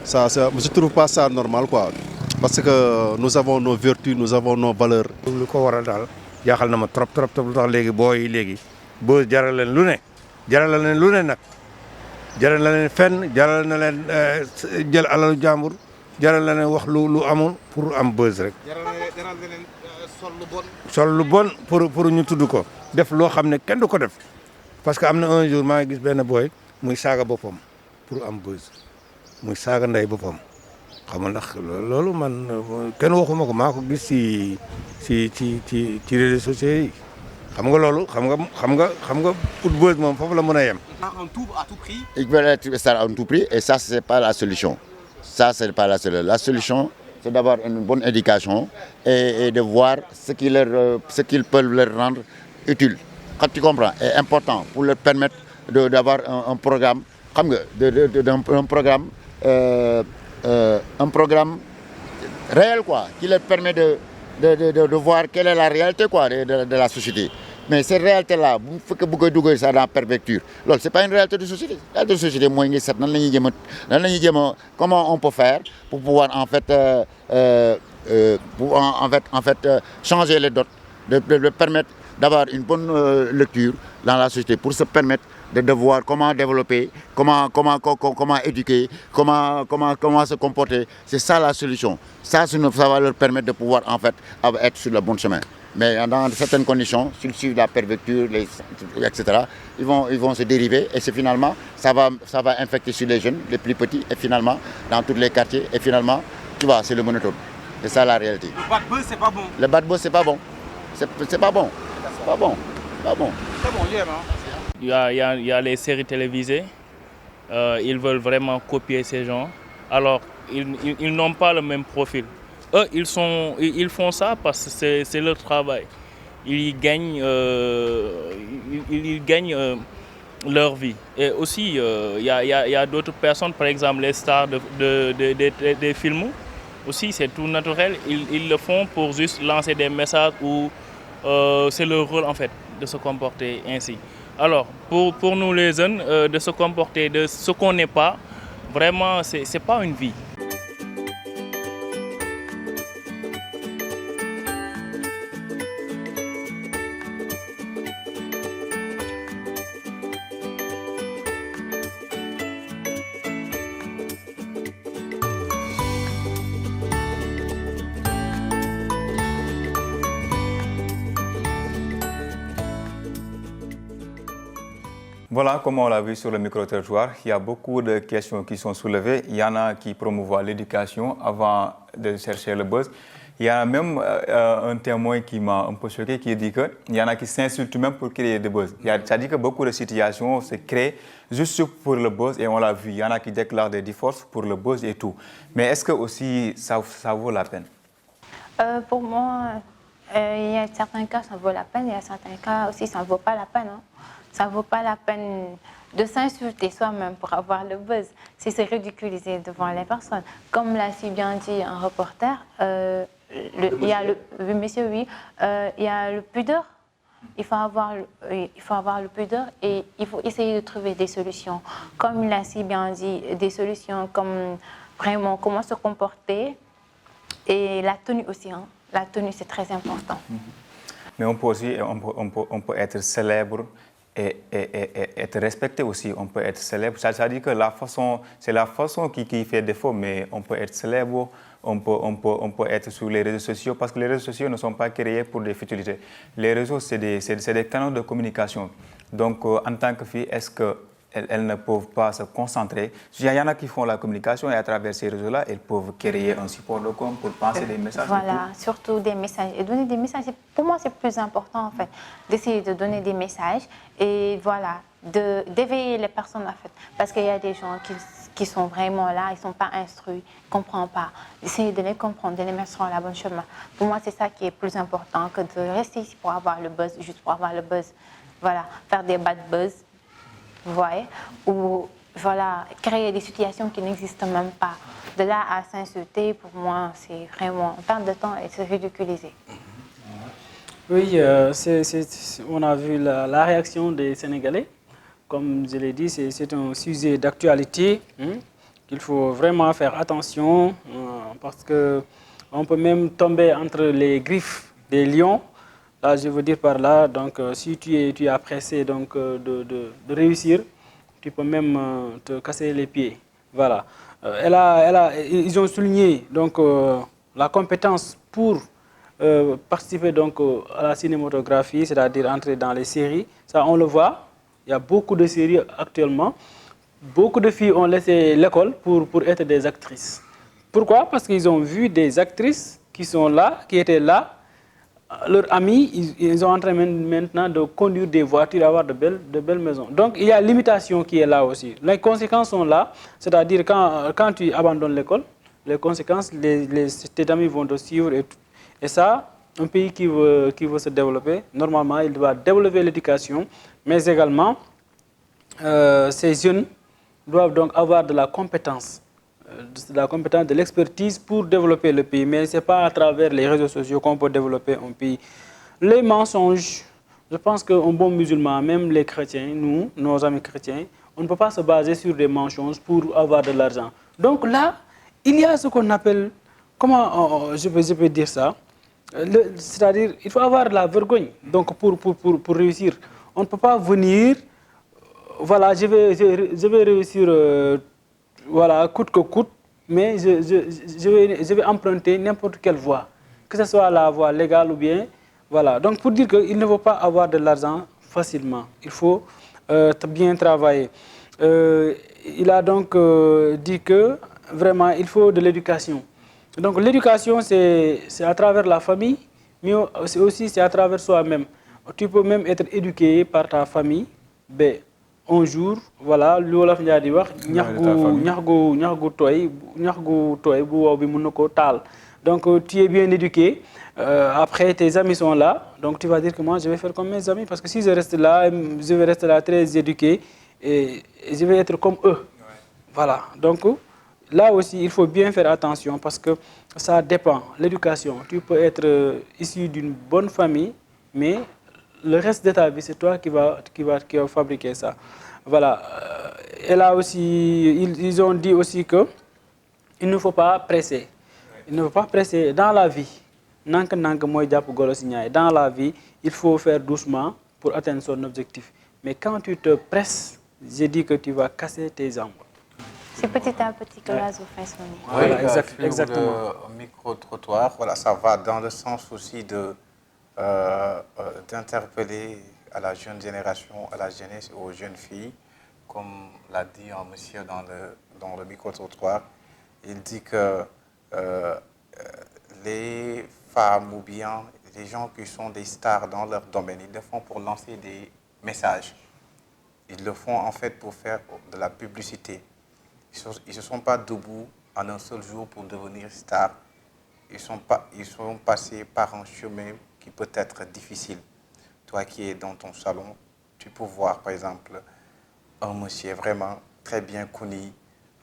je ne trouve pas ça normal, quoi. Parce que nous avons nos vertus, nous avons nos valeurs. lu ko waral daal jaaxal na ma trop lu tax léegi booy yi léegi boo jaral leen lu ne nag jaral na leen fenn jaral na leen jël alalu jàmbur jaral na leen wax lu amul pour am buzz rek. jaral na leen sol lu bon pour ñu tudd ko def loo xam ne kenn du ko def parce que am na un jour maa ngi gis benn booy muy saaga boppam pour am buzz muy saaga ndey boppam. xam nga ndax loolu man kenn waxuma ko maa ko gis ci réseaux sociaux yi xam nga loolu xam nga pour buzz moom foofu la mën a yem. À tout prix. Ils veulent être stars à tout prix et ça c'est pas la solution. Ça c'est pas la solution. La solution c'est d'avoir une bonne éducation et de voir ce qu'ils peuvent leur rendre utile. Quand tu comprends, est important pour leur permettre d'avoir un programme, xam nga un programme réel quoi, qui leur permet de voir quelle est la réalité quoi, de la société. Mais cette réalité-là, il faut que vous douguez ça dans la perspective. C'est pas une réalité de société. La réalité de société, comment on peut faire pour pouvoir en fait, changer les dots, de permettre d'avoir une bonne lecture dans la société pour se permettre de voir comment développer, comment éduquer, comment se comporter. C'est ça la solution. Ça va leur permettre de pouvoir en fait être sur le bon chemin. Mais dans certaines conditions, s'ils suivent la perverture, etc., ils vont se dériver et finalement, ça va infecter sur les jeunes, les plus petits, et finalement, dans tous les quartiers, et finalement, tu vois, c'est le monotone. C'est ça la réalité. Le bad buzz, c'est pas bon. Le bad buzz, c'est pas bon. C'est pas bon. Pas bon. Pas bon. C'est bon, j'aime. Il y a les séries télévisées. Ils veulent vraiment copier ces gens. Alors, ils n'ont pas le même profil. Eux, ils font ça parce que c'est leur travail. Ils gagnent leur vie. Et aussi, il y a d'autres personnes, par exemple les stars des films. Aussi, c'est tout naturel. Ils le font pour juste lancer des messages où c'est leur rôle en fait de se comporter ainsi. Alors, pour nous les jeunes, de se comporter de ce qu'on n'est pas, vraiment, c'est pas une vie. Voilà, comme on l'a vu sur le micro-territoire, il y a beaucoup de questions qui sont soulevées. Il y en a qui promouvoient l'éducation avant de chercher le buzz. Il y a même un témoin qui m'a un peu choqué, qui dit qu'il y en a qui s'insultent même pour créer des buzz. C'est-à-dire que beaucoup de situations se créent juste pour le buzz et on l'a vu. Il y en a qui déclarent des divorces pour le buzz et tout. Mais est-ce que aussi ça vaut la peine? Pour moi, il y a certains cas, ça vaut la peine. Il y a certains cas aussi, ça ne vaut pas la peine. Hein. Ça ne vaut pas la peine de s'insulter soi-même pour avoir le buzz. C'est se ridiculiser devant les personnes. Comme l'a si bien dit un reporter, il y a le pudeur. Il faut avoir le pudeur et il faut essayer de trouver des solutions. Comme il a si bien dit, des solutions comme vraiment comment se comporter et la tenue aussi. Hein. La tenue, c'est très important. Mais on peut aussi on peut être célèbre et être respecté aussi. On peut être célèbre. Ça veut dire que c'est la façon qui fait défaut, mais on peut être célèbre, on peut être sur les réseaux sociaux, parce que les réseaux sociaux ne sont pas créés pour des futilités. Les réseaux, c'est des canaux de communication. Donc, en tant que fille, est-ce qu'elles ne peuvent pas se concentrer? Il y en a qui font la communication et à travers ces réseaux-là, elles peuvent créer un support de com pour passer des messages. Voilà, surtout des messages. Et donner des messages, pour moi, c'est plus important, en fait, d'essayer de donner des messages et voilà, d'éveiller les personnes, en fait. Parce qu'il y a des gens qui sont vraiment là, ils ne sont pas instruits, ils ne comprennent pas. D'essayer de les comprendre, de les mettre sur la bonne chemin. Pour moi, c'est ça qui est plus important que de rester ici pour avoir le buzz, juste pour avoir le buzz. Voilà, faire des bad buzz. Vous voyez, ou voilà, créer des situations qui n'existent même pas. De là à s'insulter, pour moi, c'est vraiment perdre de temps et se ridiculiser. Oui, on a vu la réaction des Sénégalais. Comme je l'ai dit, c'est un sujet d'actualité qu'il faut vraiment faire attention parce qu'on peut même tomber entre les griffes des lions. Là, je veux dire par là, donc, si tu es pressé donc, de réussir, tu peux même te casser les pieds. Voilà. Ils ont souligné donc, la compétence pour participer donc, à la cinématographie, c'est-à-dire entrer dans les séries. Ça, on le voit. Il y a beaucoup de séries actuellement. Beaucoup de filles ont laissé l'école pour être des actrices. Pourquoi? Parce qu'ils ont vu des actrices qui sont là, qui étaient là. Leurs amis, ils sont en train maintenant de conduire des voitures, avoir de belles maisons. Donc, il y a l'imitation qui est là aussi. Les conséquences sont là, c'est-à-dire quand tu abandonnes l'école, les conséquences, tes amis vont te suivre. Et ça, un pays qui veut se développer, normalement, il doit développer l'éducation, mais également, ces jeunes doivent donc avoir de la compétence. De l'expertise pour développer le pays. Mais ce n'est pas à travers les réseaux sociaux qu'on peut développer un pays. Les mensonges, je pense qu'un bon musulman, même les chrétiens, nous, nos amis chrétiens, on ne peut pas se baser sur des mensonges pour avoir de l'argent. Donc là, il y a ce qu'on appelle, comment je peux dire ça? C'est-à-dire, il faut avoir de la vergogne donc pour réussir. On ne peut pas venir voilà, je vais réussir, voilà, coûte que coûte, mais je vais emprunter n'importe quelle voie, que ce soit la voie légale ou bien, voilà. Donc pour dire qu'il ne faut pas avoir de l'argent facilement, il faut bien travailler. Il a donc dit que vraiment il faut de l'éducation. Donc l'éducation c'est à travers la famille, mais aussi c'est à travers soi-même. Tu peux même être éduqué par ta famille, ben, un jour, voilà, l'Olaf Ndiaye di wax ñax gu tooy bu wow bi mën na koo taal. Donc tu es bien éduqué, après tes amis sont là, donc tu vas dire que moi je vais faire comme mes amis, parce que si je reste là, je vais rester là très éduqué et je vais être comme eux. Voilà, donc là aussi il faut bien faire attention parce que ça dépend, l'éducation. Tu peux être issu d'une bonne famille, mais le reste de ta vie, c'est toi qui va fabriquer ça. Voilà. Et là aussi, ils ont dit aussi que il ne faut pas presser. Il ne faut pas presser dans la vie. Dans la vie, il faut faire doucement pour atteindre son objectif. Mais quand tu te presses, je dis que tu vas casser tes jambes. C'est petit à petit que l'oiseau fait son nid. Voilà, exactement. Le micro-trottoir, voilà, ça va dans le sens aussi de d'interpeller à la jeune génération, à la jeunesse, aux jeunes filles, comme l'a dit un monsieur dans le micro-trottoir. Il dit que les femmes ou bien les gens qui sont des stars dans leur domaine, ils le font pour lancer des messages. Ils le font en fait pour faire de la publicité. Ils ne sont pas debout en un seul jour pour devenir stars. Ils sont passés par un chemin qui peut être difficile. Toi qui es dans ton salon, tu peux voir par exemple un monsieur vraiment très bien connu,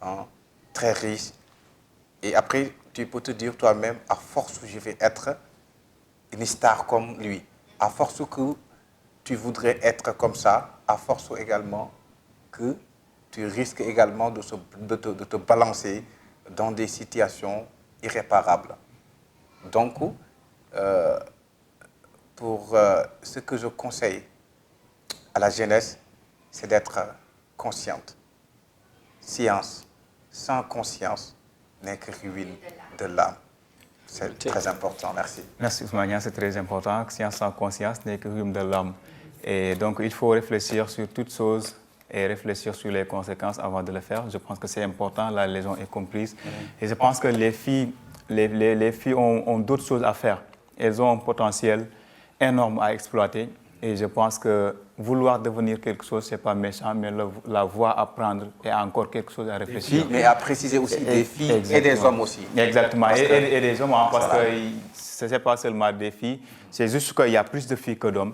hein, très riche. Et après, tu peux te dire toi-même, à force que je vais être une star comme lui, à force que tu voudrais être comme ça, à force également que tu risques également de te balancer dans des situations irréparables. Donc, pour ce que je conseille à la jeunesse, c'est d'être consciente. Science sans conscience n'est que ruine de l'âme. C'est très important, merci. Merci Ousmane, c'est très important. Science sans conscience n'est que ruine de l'âme. Et donc il faut réfléchir sur toutes choses et réfléchir sur les conséquences avant de le faire. Je pense que c'est important, la leçon est comprise. Et je pense que les filles ont d'autres choses à faire. Elles ont un potentiel énorme à exploiter. Et je pense que vouloir devenir quelque chose, ce n'est pas méchant, mais la voie à prendre est encore quelque chose à réfléchir. Mais à préciser aussi des filles et des hommes aussi. Exactement, et des hommes, hein, parce que ce n'est pas seulement des filles, c'est juste qu'il y a plus de filles que d'hommes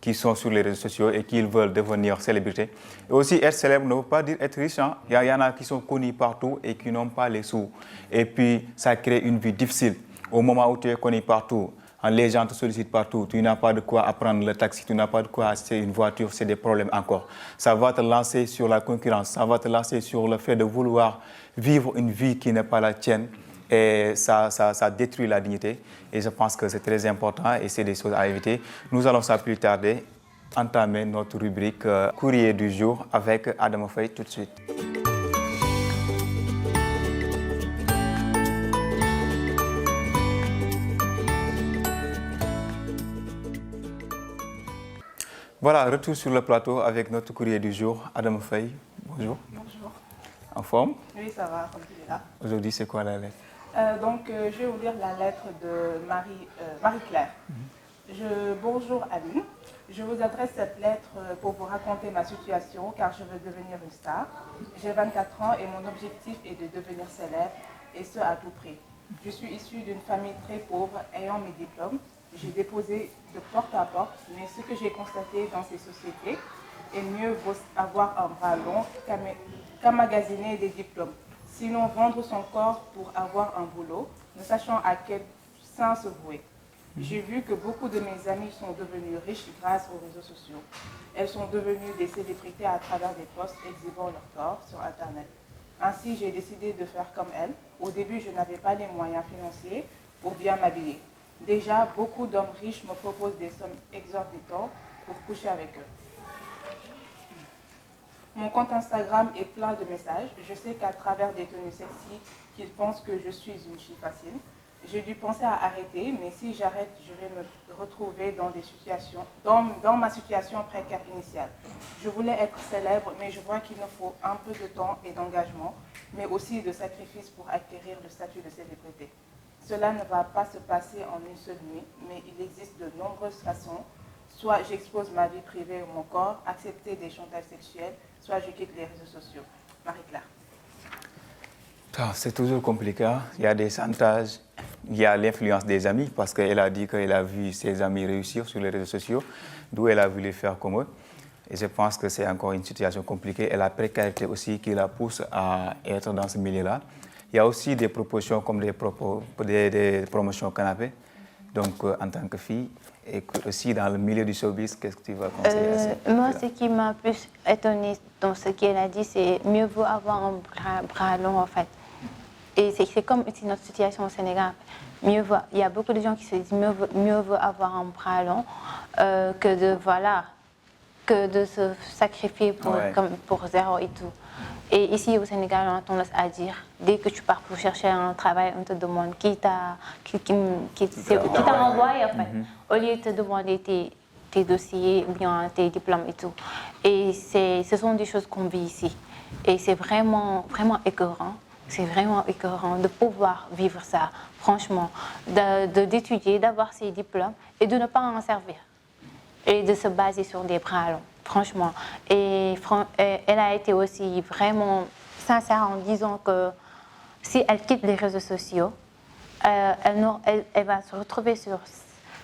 qui sont sur les réseaux sociaux et qui veulent devenir célébrités. Et aussi, être célèbre ne veut pas dire être riche. Hein. Il y en a qui sont connus partout et qui n'ont pas les sous. Et puis, ça crée une vie difficile. Au moment où tu es connu partout, les gens te sollicitent partout, tu n'as pas de quoi apprendre le taxi, tu n'as pas de quoi acheter une voiture, c'est des problèmes encore. Ça va te lancer sur la concurrence, ça va te lancer sur le fait de vouloir vivre une vie qui n'est pas la tienne. Et ça détruit la dignité. Et je pense que c'est très important et c'est des choses à éviter. Nous allons, sans plus tarder, entamer notre rubrique Courrier du jour avec Adama Faye tout de suite. Voilà, retour sur le plateau avec notre courrier du jour. Adama Faye, bonjour. Bonjour. En forme? Oui, ça va, alhamdoulilah. Aujourd'hui, c'est quoi la lettre? Je vais vous lire la lettre de Marie-Claire. Bonjour Aline, je vous adresse cette lettre pour vous raconter ma situation car je veux devenir une star. J'ai 24 ans et mon objectif est de devenir célèbre et ce à tout prix. Je suis issue d'une famille très pauvre ayant mes diplômes. J'ai déposé de porte à porte, mais ce que j'ai constaté dans ces sociétés est mieux vaut avoir un bras long qu'emmagasiner des diplômes. Sinon, vendre son corps pour avoir un boulot, ne sachant à quel sein se vouer. J'ai vu que beaucoup de mes amies sont devenues riches grâce aux réseaux sociaux. Elles sont devenues des célébrités à travers des posts exhibant leur corps sur Internet. Ainsi, j'ai décidé de faire comme elles. Au début, je n'avais pas les moyens financiers pour bien m'habiller. Déjà, beaucoup d'hommes riches me proposent des sommes exorbitantes pour coucher avec eux. Mon compte Instagram est plein de messages. Je sais qu'à travers des tenues sexy, qu'ils pensent que je suis une fille facile. J'ai dû penser à arrêter, mais si j'arrête, je vais me retrouver dans des situations, dans ma situation précaire initiale. Je voulais être célèbre, mais je vois qu'il me faut un peu de temps et d'engagement, mais aussi de sacrifices pour acquérir le statut de célébrité. Cela ne va pas se passer en une seule nuit, mais il existe de nombreuses façons. Soit j'expose ma vie privée ou mon corps, accepter des chantages sexuels, soit je quitte les réseaux sociaux. Marie-Claire. C'est toujours compliqué. Il y a des chantages, il y a l'influence des amis, parce qu'elle a dit qu'elle a vu ses amis réussir sur les réseaux sociaux, d'où elle a voulu faire comme eux. Et je pense que c'est encore une situation compliquée. Et la précarité aussi qui la pousse à être dans ce milieu-là. Il y a aussi des propositions comme des promotions canapé. Donc, en tant que fille, et aussi dans le milieu du showbiz, qu'est-ce que tu vas conseiller à ça? Moi, ce qui m'a plus étonnée dans ce qu'elle a dit, c'est mieux vaut avoir un bras long, en fait. Et c'est comme c'est notre situation au Sénégal. Il y a beaucoup de gens qui se disent mieux vaut avoir un bras long que de se sacrifier pour zéro et tout. Et ici au Sénégal, on a tendance à dire, dès que tu pars pour chercher un travail, on te demande qui t'a envoyé, en fait, au lieu de te demander tes dossiers ou bien tes diplômes et tout. Et ce sont des choses qu'on vit ici. Et c'est vraiment, vraiment écœurant. C'est vraiment écœurant de pouvoir vivre ça, franchement, d'étudier, d'avoir ses diplômes et de ne pas en servir. Et de se baser sur des bras longs, franchement. Et elle a été aussi vraiment sincère en disant que si elle quitte les réseaux sociaux, elle va se retrouver sur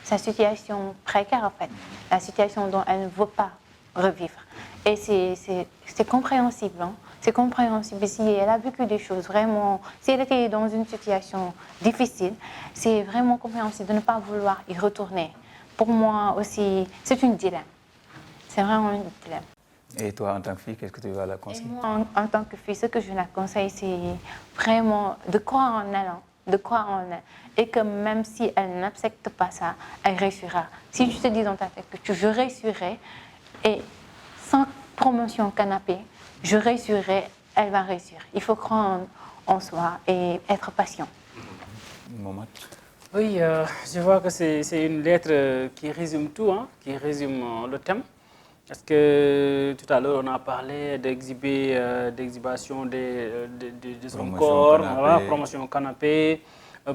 sa situation précaire, en fait, la situation dont elle ne veut pas revivre. Et c'est compréhensible, hein? C'est compréhensible. Si elle a vécu des choses vraiment, si elle était dans une situation difficile, c'est vraiment compréhensible de ne pas vouloir y retourner. Pour moi aussi, c'est une dilemme. C'est vraiment une dilemme. Et toi, en tant que fille, qu'est-ce que tu vas la conseiller? Moi, en tant que fille, ce que je la conseille, c'est vraiment de croire en elle, de croire en elle. Et que même si elle n'accepte pas ça, elle réussira. Si tu te dis dans ta tête que tu veux réussir, et sans promotion canapé, je réussirai, elle va réussir. Il faut croire en soi et être patient. Oui, je vois que c'est une lettre qui résume tout, hein, qui résume le thème. Parce que tout à l'heure, on a parlé d'exhibition de son corps, voilà, promotion canapé,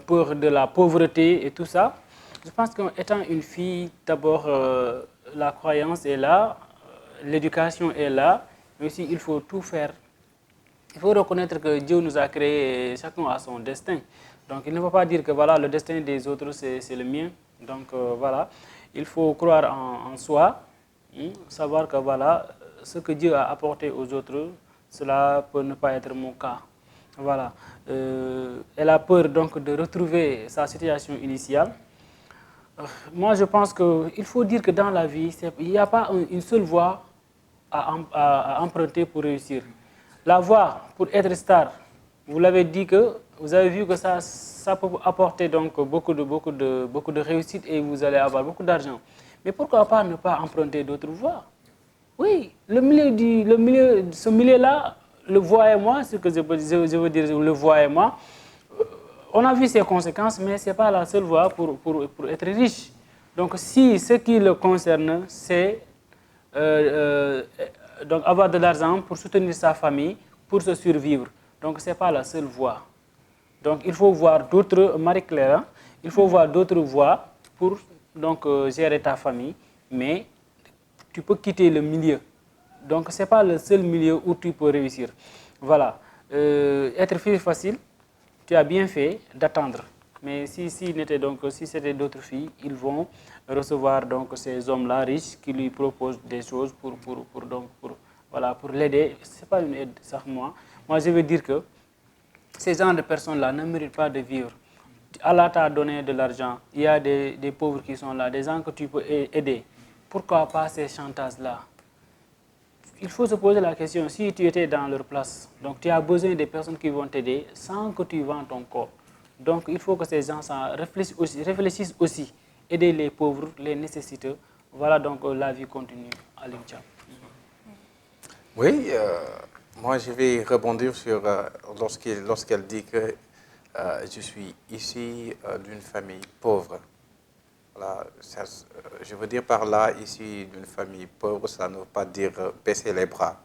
peur de la pauvreté et tout ça. Je pense qu'étant une fille, d'abord, la croyance est là, l'éducation est là, mais aussi il faut tout faire. Il faut reconnaître que Dieu nous a créés, chacun a son destin. Donc il ne faut pas dire que voilà, le destin des autres, c'est le mien. Donc voilà, il faut croire en soi, savoir que voilà, ce que Dieu a apporté aux autres, cela peut ne pas être mon cas. Voilà. Elle a peur donc de retrouver sa situation initiale. Moi, je pense qu'il faut dire que dans la vie, il n'y a pas une seule voie à emprunter pour réussir. La voie pour être star, vous l'avez dit que vous avez vu que ça peut apporter donc beaucoup de réussite et vous allez avoir beaucoup d'argent. Mais pourquoi pas ne pas emprunter d'autres voies? Oui, ce milieu-là, le voie et moi, ce que je veux dire, le voie et moi, on a vu ses conséquences, mais ce n'est pas la seule voie pour être riche. Donc si ce qui le concerne, c'est donc avoir de l'argent pour soutenir sa famille, pour se survivre. Donc ce n'est pas la seule voie. Donc il faut voir d'autres, Marie-Claire, hein, il faut voir d'autres voies pour donc, gérer ta famille, mais tu peux quitter le milieu. Donc ce n'est pas le seul milieu où tu peux réussir. Voilà. Être fille facile, tu as bien fait d'attendre. Mais si c'était d'autres filles, ils vont recevoir donc ces hommes-là riches qui lui proposent des choses pour l'aider. Ce n'est pas une aide, ça, moi. Moi, je veux dire que ces gens de personnes-là ne méritent pas de vivre. Allah t'a donné de l'argent. Il y a des pauvres qui sont là, des gens que tu peux aider. Pourquoi pas ces chantages-là? Il faut se poser la question, si tu étais dans leur place, donc tu as besoin des personnes qui vont t'aider sans que tu vends ton corps. Donc il faut que ces gens réfléchissent aussi, aider les pauvres, les nécessiteux. Voilà donc la vie continue à l'India. Oui, moi je vais rebondir sur lorsqu'elle dit que je suis ici d'une famille pauvre. Voilà, je veux dire par là, ici d'une famille pauvre, ça ne veut pas dire baisser les bras.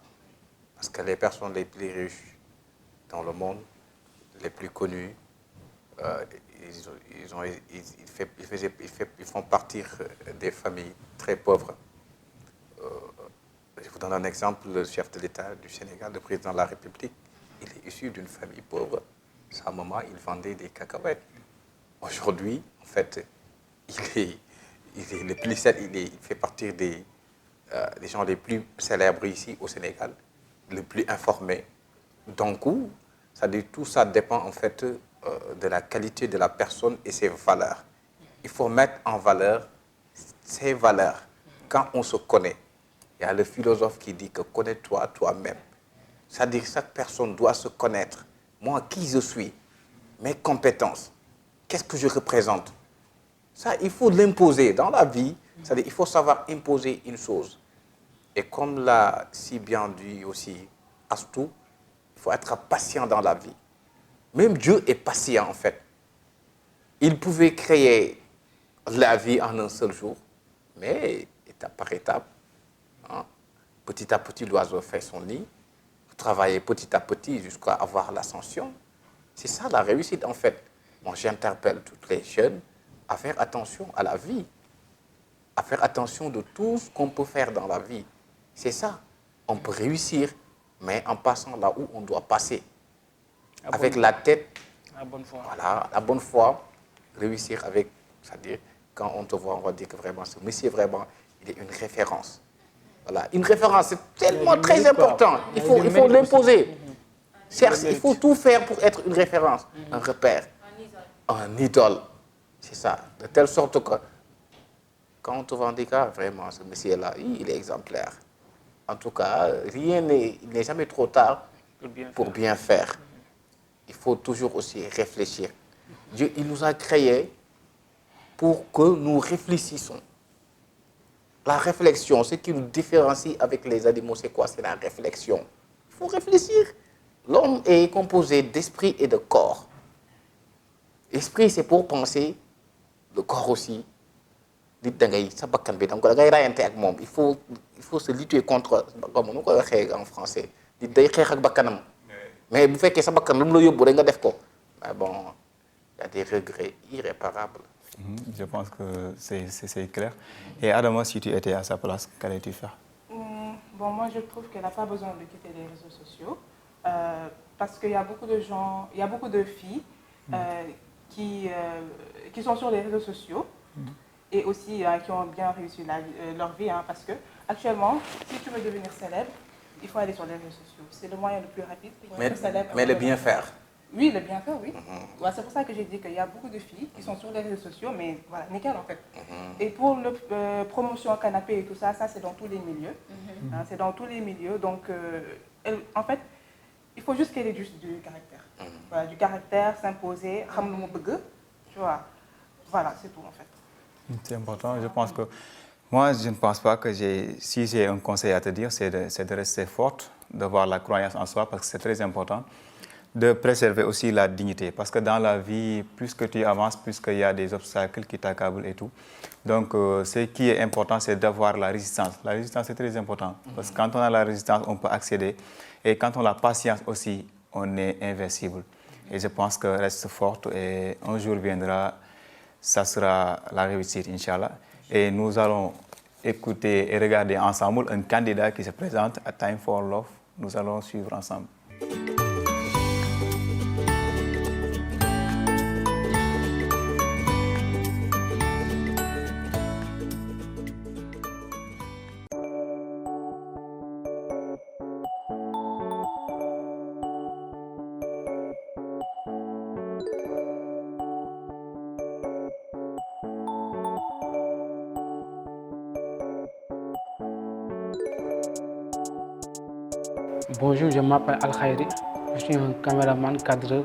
Parce que les personnes les plus riches dans le monde, les plus connues, ils font partir des familles très pauvres. Je vous donne un exemple, le chef de l'État du Sénégal, le président de la République, il est issu d'une famille pauvre. Sa maman, il vendait des cacahuètes. Aujourd'hui, en fait, il fait partie des gens les plus célèbres ici au Sénégal, les plus informés. Donc, tout ça dépend en fait de la qualité de la personne et ses valeurs. Il faut mettre en valeur ses valeurs quand on se connaît. Il y a le philosophe qui dit que connais-toi toi-même. C'est-à-dire que chaque personne doit se connaître. Moi, qui je suis, mes compétences, qu'est-ce que je représente. Ça, il faut l'imposer dans la vie. C'est-à-dire qu'il faut savoir imposer une chose. Et comme l'a si bien dit aussi Astou, il faut être patient dans la vie. Même Dieu est patient en fait. Il pouvait créer la vie en un seul jour, mais étape par étape, petit à petit, l'oiseau fait son nid, travailler petit à petit jusqu'à avoir l'ascension. C'est ça la réussite en fait. Moi, j'interpelle tous les jeunes à faire attention à la vie, à faire attention de tout ce qu'on peut faire dans la vie. C'est ça. On peut réussir, mais en passant là où on doit passer. Avec la tête, la bonne foi. Voilà, la bonne foi, réussir avec, c'est-à-dire, quand on te voit, on va dire que vraiment, ce monsieur, vraiment, il est une référence. Voilà, une référence, c'est tellement très important. Il faut l'imposer. Certes, il faut tout faire pour être une référence, un repère, un idole. C'est ça, de telle sorte que, quand on te revendique, vraiment, ce monsieur-là, il est exemplaire. En tout cas, il n'est jamais trop tard pour bien faire. Il faut toujours aussi réfléchir. Dieu, il nous a créés pour que nous réfléchissions. La réflexion, ce qui nous différencie avec les animaux, c'est quoi? C'est la réflexion. Il faut réfléchir. L'homme est composé d'esprit et de corps. L'esprit, c'est pour penser. Le corps aussi. Il faut se lutter contre, comme on dit en français, mais vous faites que ça va mais bon, il y a des regrets irréparables. Je pense que c'est clair. Et Adama, si tu étais à sa place, qu'allais-tu faire? Bon, moi je trouve qu'elle n'a pas besoin de quitter les réseaux sociaux parce qu'il y a beaucoup de gens, il y a beaucoup de filles qui sont sur les réseaux sociaux et aussi qui ont bien réussi leur vie, parce que actuellement, si tu veux devenir célèbre, il faut aller sur les réseaux sociaux. C'est le moyen le plus rapide pour être célèbre. Mais le bien faire. Oui, le bien faire, oui. Voilà, c'est pour ça que j'ai dit qu'il y a beaucoup de filles qui sont sur les réseaux sociaux, mais voilà, nickel en fait. Et pour la promotion canapé et tout ça, ça c'est dans tous les milieux. C'est dans tous les milieux. Donc, en fait, il faut juste qu'elle ait du caractère. Voilà, du caractère, s'imposer, tu vois. Voilà, c'est tout en fait. C'est important. Je pense que moi, je ne pense pas que si j'ai un conseil à te dire, c'est de rester forte, d'avoir la croyance en soi, parce que c'est très important, de préserver aussi la dignité. Parce que dans la vie, plus que tu avances, plus qu'il y a des obstacles qui t'accablent et tout. Donc, ce qui est important, c'est d'avoir la résistance. La résistance, c'est très important. Parce que quand on a la résistance, on peut accéder. Et quand on a la patience aussi, on est invincible. Et je pense que reste forte et un jour viendra, ça sera la réussite, Inch'Allah. Et nous allons écouter et regarder ensemble un candidat qui se présente à Time for Love. Nous allons suivre ensemble. Bonjour, je m'appelle Al Khairi. Je suis un caméraman cadreur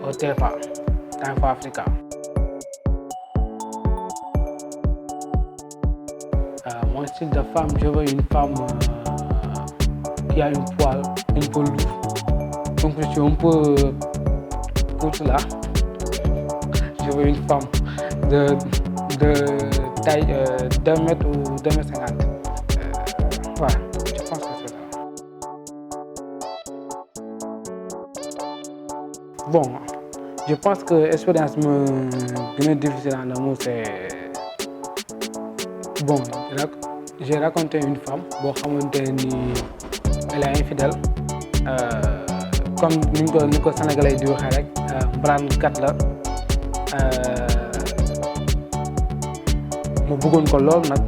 au TFA, Time for Africa. Mon style de femme, je veux une femme qui a une poids un peu lourd. Donc je suis un peu pour cela. Je veux une femme de taille 2 mètres ou 2 mètres 50. Voilà, je pense que c'est ça. Bon, je pense que l'expérience me difficile en amour, c'est... Bon, j'ai raconté une femme, elle est infidèle. Comme nous ko Sénégalais di waxee rek mbraankat la ma bëggoon ko lool nag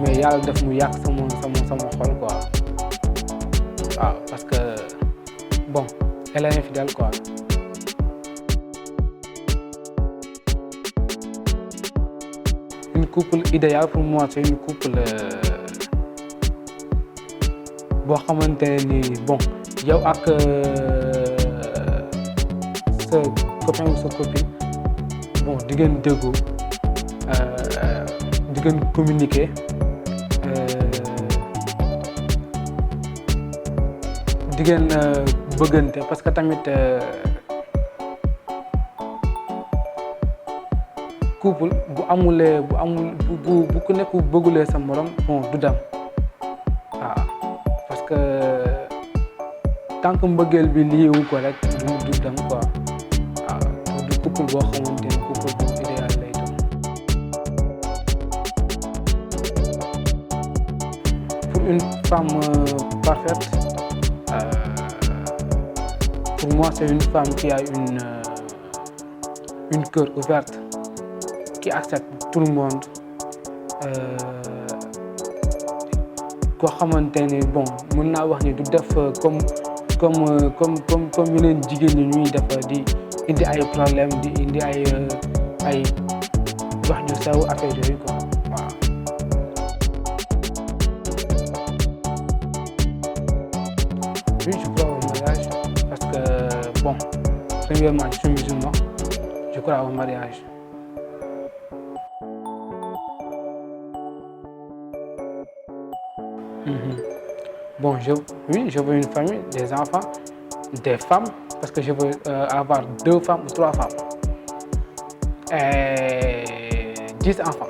mais yàlla def mu yàq sama xol quoi waaw parce que bon elle est infidèle quoi. Une couple idéal pour moi c'est une couple boo xamante ni bon yow ak sa copain ou sa copine bon di ngeen déggoo di ngeen communiquer di ngeen bëggante parce que tamit couple bu ku nekk bëggulee sa morom bon du dem waaw parce que tant que mbëggeel bi lii wu ko rek du dem quoi waaw du couple boo xamante ni couple bu idéal lay doon. Pour une femme parfaite pour moi c'est une femme qui a une cœur ouverte qui accepte tout le monde koo xamante ni bon mën naa wax ni du def comme yeneen jigéen ñi ñuy def di indi ay problème di indi ay wax ju sew affaire yooyu quoi waaw. Oui, je crois au mariage parce que bon premièrement je suis musulman, je crois au mariage. Bon, oui, je veux une famille, des enfants, des femmes, parce que je veux avoir 2 femmes ou 3 femmes. Et 10 enfants.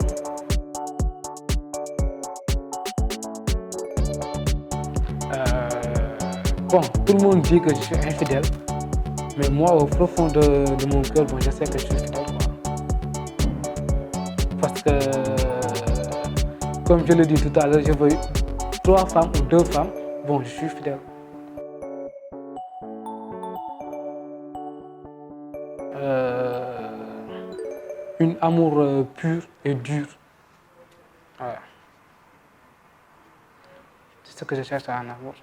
Bon, tout le monde dit que je suis infidèle, mais moi, au profond de mon cœur, bon, je sais que je suis fidèle. Quoi. Parce que, comme je l'ai dit tout à l'heure, je veux 3 femmes ou 2 femmes, bon, je suis fidèle. Un amour pur et dur. Voilà. C'est ce que je cherche à un amour.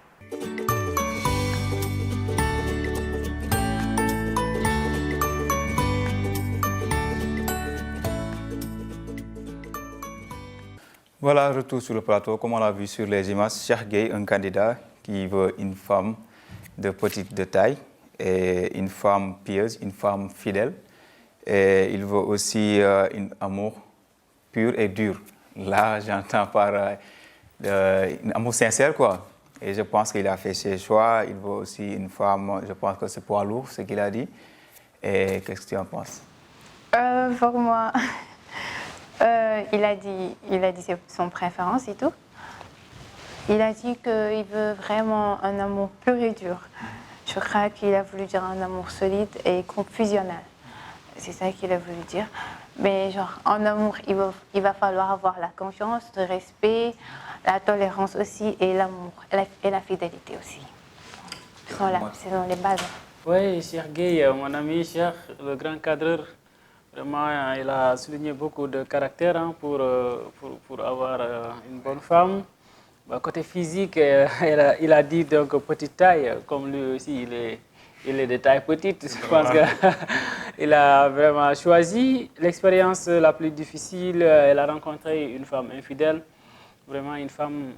Voilà, retour sur le plateau. Comme on l'a vu sur les images, Cheikh Gueye, un candidat qui veut une femme de petite taille et une femme pieuse, une femme fidèle. Et il veut aussi un amour pur et dur. Là, j'entends par un amour sincère, quoi. Et je pense qu'il a fait ses choix. Il veut aussi une femme, je pense que c'est poids lourd, ce qu'il a dit. Et qu'est-ce que tu en penses? Pour moi... il a dit son préférence et tout. Il a dit qu'il veut vraiment un amour pur et dur. Je crois qu'il a voulu dire un amour solide et fusionnel. C'est ça qu'il a voulu dire. Mais genre, en amour, il va falloir avoir la confiance, le respect, la tolérance aussi et l'amour et la fidélité aussi. Ce sont les bases. Oui, Cheikh Gueye, mon ami Cheikh, le grand cadreur. Vraiment, il a souligné beaucoup de caractère hein, pour avoir une bonne femme. Bah, côté physique, il a dit donc petite taille, comme lui aussi, il est de taille petite. Je pense qu'il a vraiment choisi l'expérience la plus difficile. Elle a rencontré une femme infidèle, vraiment une femme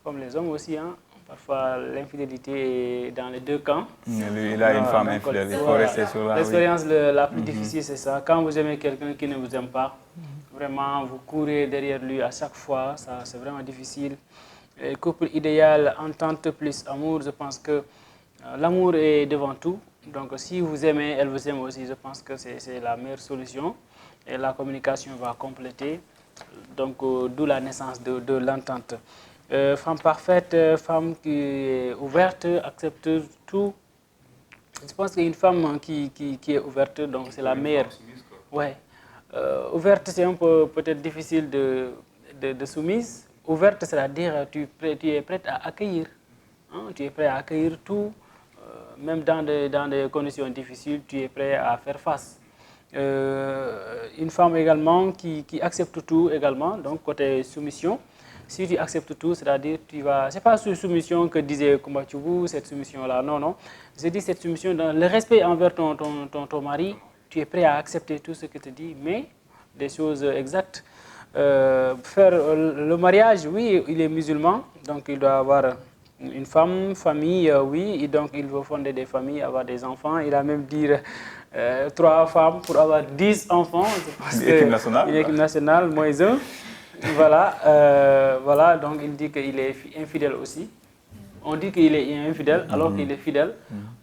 comme les hommes aussi. Hein. Parfois, l'infidélité est dans les 2 camps. Lui, il a une femme infidèle, il faut rester sur la... L'expérience la plus difficile, c'est ça. Quand vous aimez quelqu'un qui ne vous aime pas, vraiment, vous courez derrière lui à chaque fois. C'est vraiment difficile. couple idéal, entente plus amour, je pense que l'amour est devant tout. Donc si vous aimez, elle vous aime aussi, je pense que c'est la meilleure solution. Et la communication va compléter, donc d'où la naissance de l'entente. Femme parfaite, femme qui est ouverte, accepte tout. Je pense qu'une femme qui est ouverte, donc c'est la meilleure. Ouais. Ouverte, c'est un peu peut-être difficile de soumise. Ouverte, c'est-à-dire tu es prête à accueillir. Hein? Tu es prêt à accueillir tout, même dans des conditions difficiles, tu es prêt à faire face. Une femme également qui accepte tout également, donc côté soumission. Si tu acceptes tout, c'est-à-dire tu vas... C'est pas sous soumission que disait Koumbachoubou, cette soumission-là, non, non. Je dis cette soumission dans le respect envers ton mari, tu es prêt à accepter tout ce qu'il te dit, mais des choses exactes. Faire le mariage, oui, il est musulman, donc il doit avoir une femme, famille, oui, et donc il veut fonder des familles, avoir des enfants. Il a même dit 3 femmes pour avoir 10 enfants. Une équipe nationale. Une équipe nationale, moins 1. Voilà, voilà, donc il dit qu'il est infidèle aussi. On dit qu'il est infidèle alors qu'il est fidèle.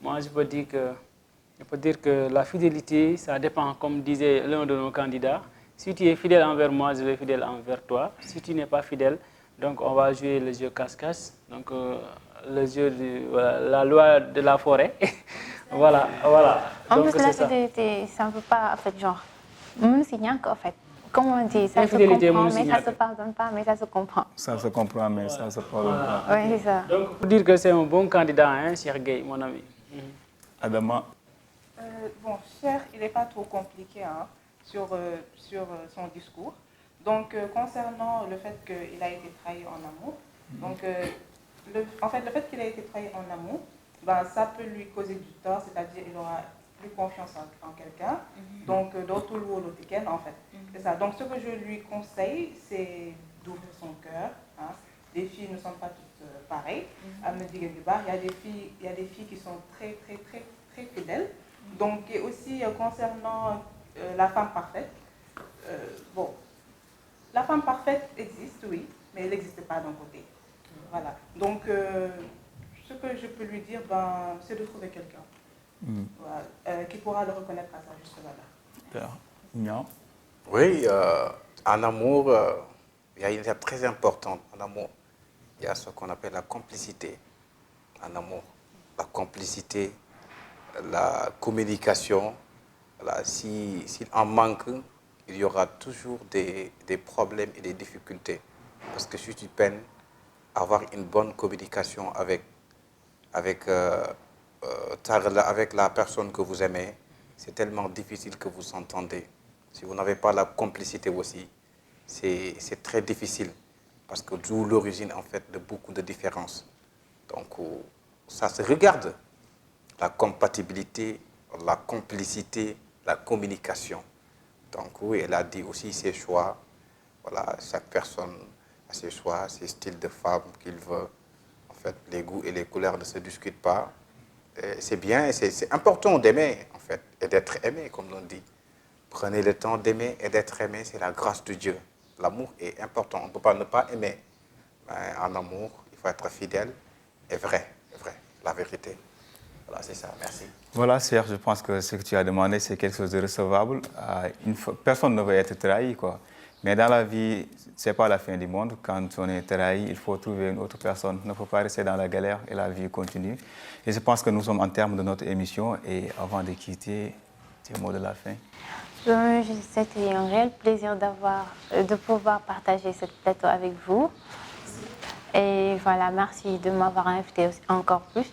Moi, je peux dire que la fidélité, ça dépend, comme disait l'un de nos candidats. Si tu es fidèle envers moi, je vais être fidèle envers toi. Si tu n'es pas fidèle, donc on va jouer le jeu cache-cache, donc le jeu la loi de la forêt. Voilà, voilà. En Donc, plus, la fidélité, ça ne veut pas, en fait, genre, même si rien qu'en fait. Comme on dit, ça se comprend, mais ça ne se pardonne pas, mais ça se comprend. Ça se comprend, mais ça se pardonne pas. Oui, c'est ça. Donc, pour dire que c'est un bon candidat, hein, Cheikh Gueye, mon ami. Adama. Bon, Cheikh, il n'est pas trop compliqué hein, sur son discours. Donc, concernant le fait qu'il a été trahi en amour, donc, en fait, le fait qu'il a été trahi en amour, ben, ça peut lui causer du tort, c'est-à-dire qu'il aura plus confiance en quelqu'un, donc d'autres ou en fait. C'est ça. Donc, ce que je lui conseille, c'est d'ouvrir son cœur. Hein. Les filles ne sont pas toutes pareilles. Il y a des filles qui sont très, très, très, très fidèles. Donc, et aussi concernant la femme parfaite, bon, la femme parfaite existe, oui, mais elle n'existe pas d'un côté. Voilà. Donc, ce que je peux lui dire, ben, c'est de trouver quelqu'un voilà, qui pourra le reconnaître à sa juste valeur. Non. Oui, en amour, il y a une étape très importante. En amour, il y a ce qu'on appelle la complicité. En amour, la complicité, la communication. Voilà, s'il en manque, il y aura toujours des problèmes et des difficultés. Parce que si tu peines à avoir une bonne communication avec la personne que vous aimez, c'est tellement difficile que vous entendez. Si vous n'avez pas la complicité aussi, c'est très difficile. Parce que d'où l'origine, en fait, de beaucoup de différences. Donc, ça se regarde. La compatibilité, la complicité, la communication. Donc, oui, elle a dit aussi ses choix. Voilà, chaque personne a ses choix, ses styles de femme qu'il veut. En fait, les goûts et les couleurs ne se discutent pas. C'est bien, c'est important d'aimer, en fait, et d'être aimé, comme l'on dit. Prenez le temps d'aimer et d'être aimé, c'est la grâce de Dieu. L'amour est important, on ne peut pas ne pas aimer. Mais en amour, il faut être fidèle et vrai, la vérité. Voilà, c'est ça, merci. Voilà, Serge, je pense que ce que tu as demandé, c'est quelque chose de recevable. Personne ne veut être trahi, quoi. Mais dans la vie, ce n'est pas la fin du monde. Quand on est trahi, il faut trouver une autre personne. Il ne faut pas rester dans la galère et la vie continue. Et je pense que nous sommes en termes de notre émission. Et avant de quitter, tes mots de la fin. C'était un réel plaisir de pouvoir partager ce plateau avec vous. Et voilà, merci de m'avoir invité encore plus.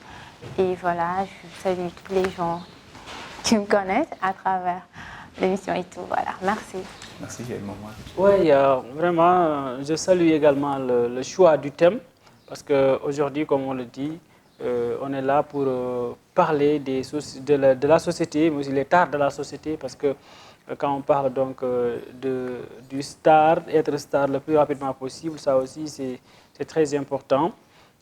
Et voilà, je salue tous les gens qui me connaissent à travers l'émission et tout. Voilà, merci. Merci, Maman. Oui, vraiment, je salue également le choix du thème. Parce qu'aujourd'hui, comme on le dit, on est là pour parler de la société, mais aussi les tares de la société. Parce que quand on parle donc du star, être star le plus rapidement possible, ça aussi c'est très important.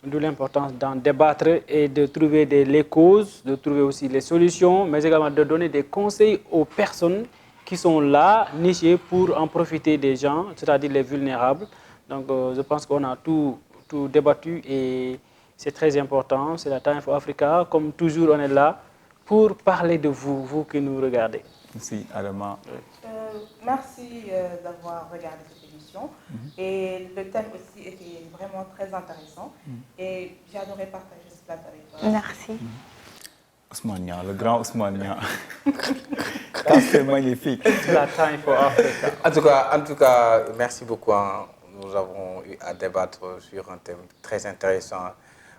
D'où l'importance d'en débattre et de trouver les causes, de trouver aussi les solutions, mais également de donner des conseils aux personnes qui sont là, nichées pour en profiter des gens, c'est-à-dire les vulnérables. Donc je pense qu'on a tout surtout débattue et c'est très important. C'est la Time for Africa. Comme toujours, on est là pour parler de vous, vous qui nous regardez. Merci, Adama. Merci d'avoir regardé cette émission. Et le thème aussi était vraiment très intéressant. Et j'ai adoré partager ce plateau avec toi. Merci. Ousmane Niang, le grand Ousmane Niang. C'est magnifique. La Time for Africa. En tout cas, merci beaucoup. Hein. Nous avons eu à débattre sur un thème très intéressant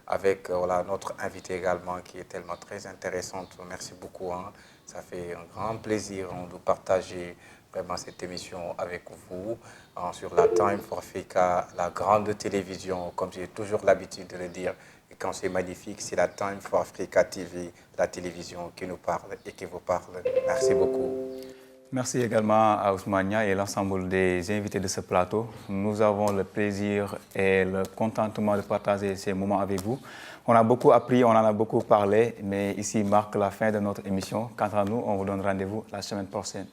avec notre invité également qui est tellement très intéressante. Merci beaucoup. Hein. Ça fait un grand plaisir de partager vraiment cette émission avec vous sur la Time for Africa, la grande télévision, comme j'ai toujours l'habitude de le dire. Et quand c'est magnifique, c'est la Time for Africa TV, la télévision qui nous parle et qui vous parle. Merci beaucoup. Merci également à Ousmane Niang et l'ensemble des invités de ce plateau. Nous avons le plaisir et le contentement de partager ces moments avec vous. On a beaucoup appris, on en a beaucoup parlé, mais ici marque la fin de notre émission. Quant à nous, on vous donne rendez-vous la semaine prochaine.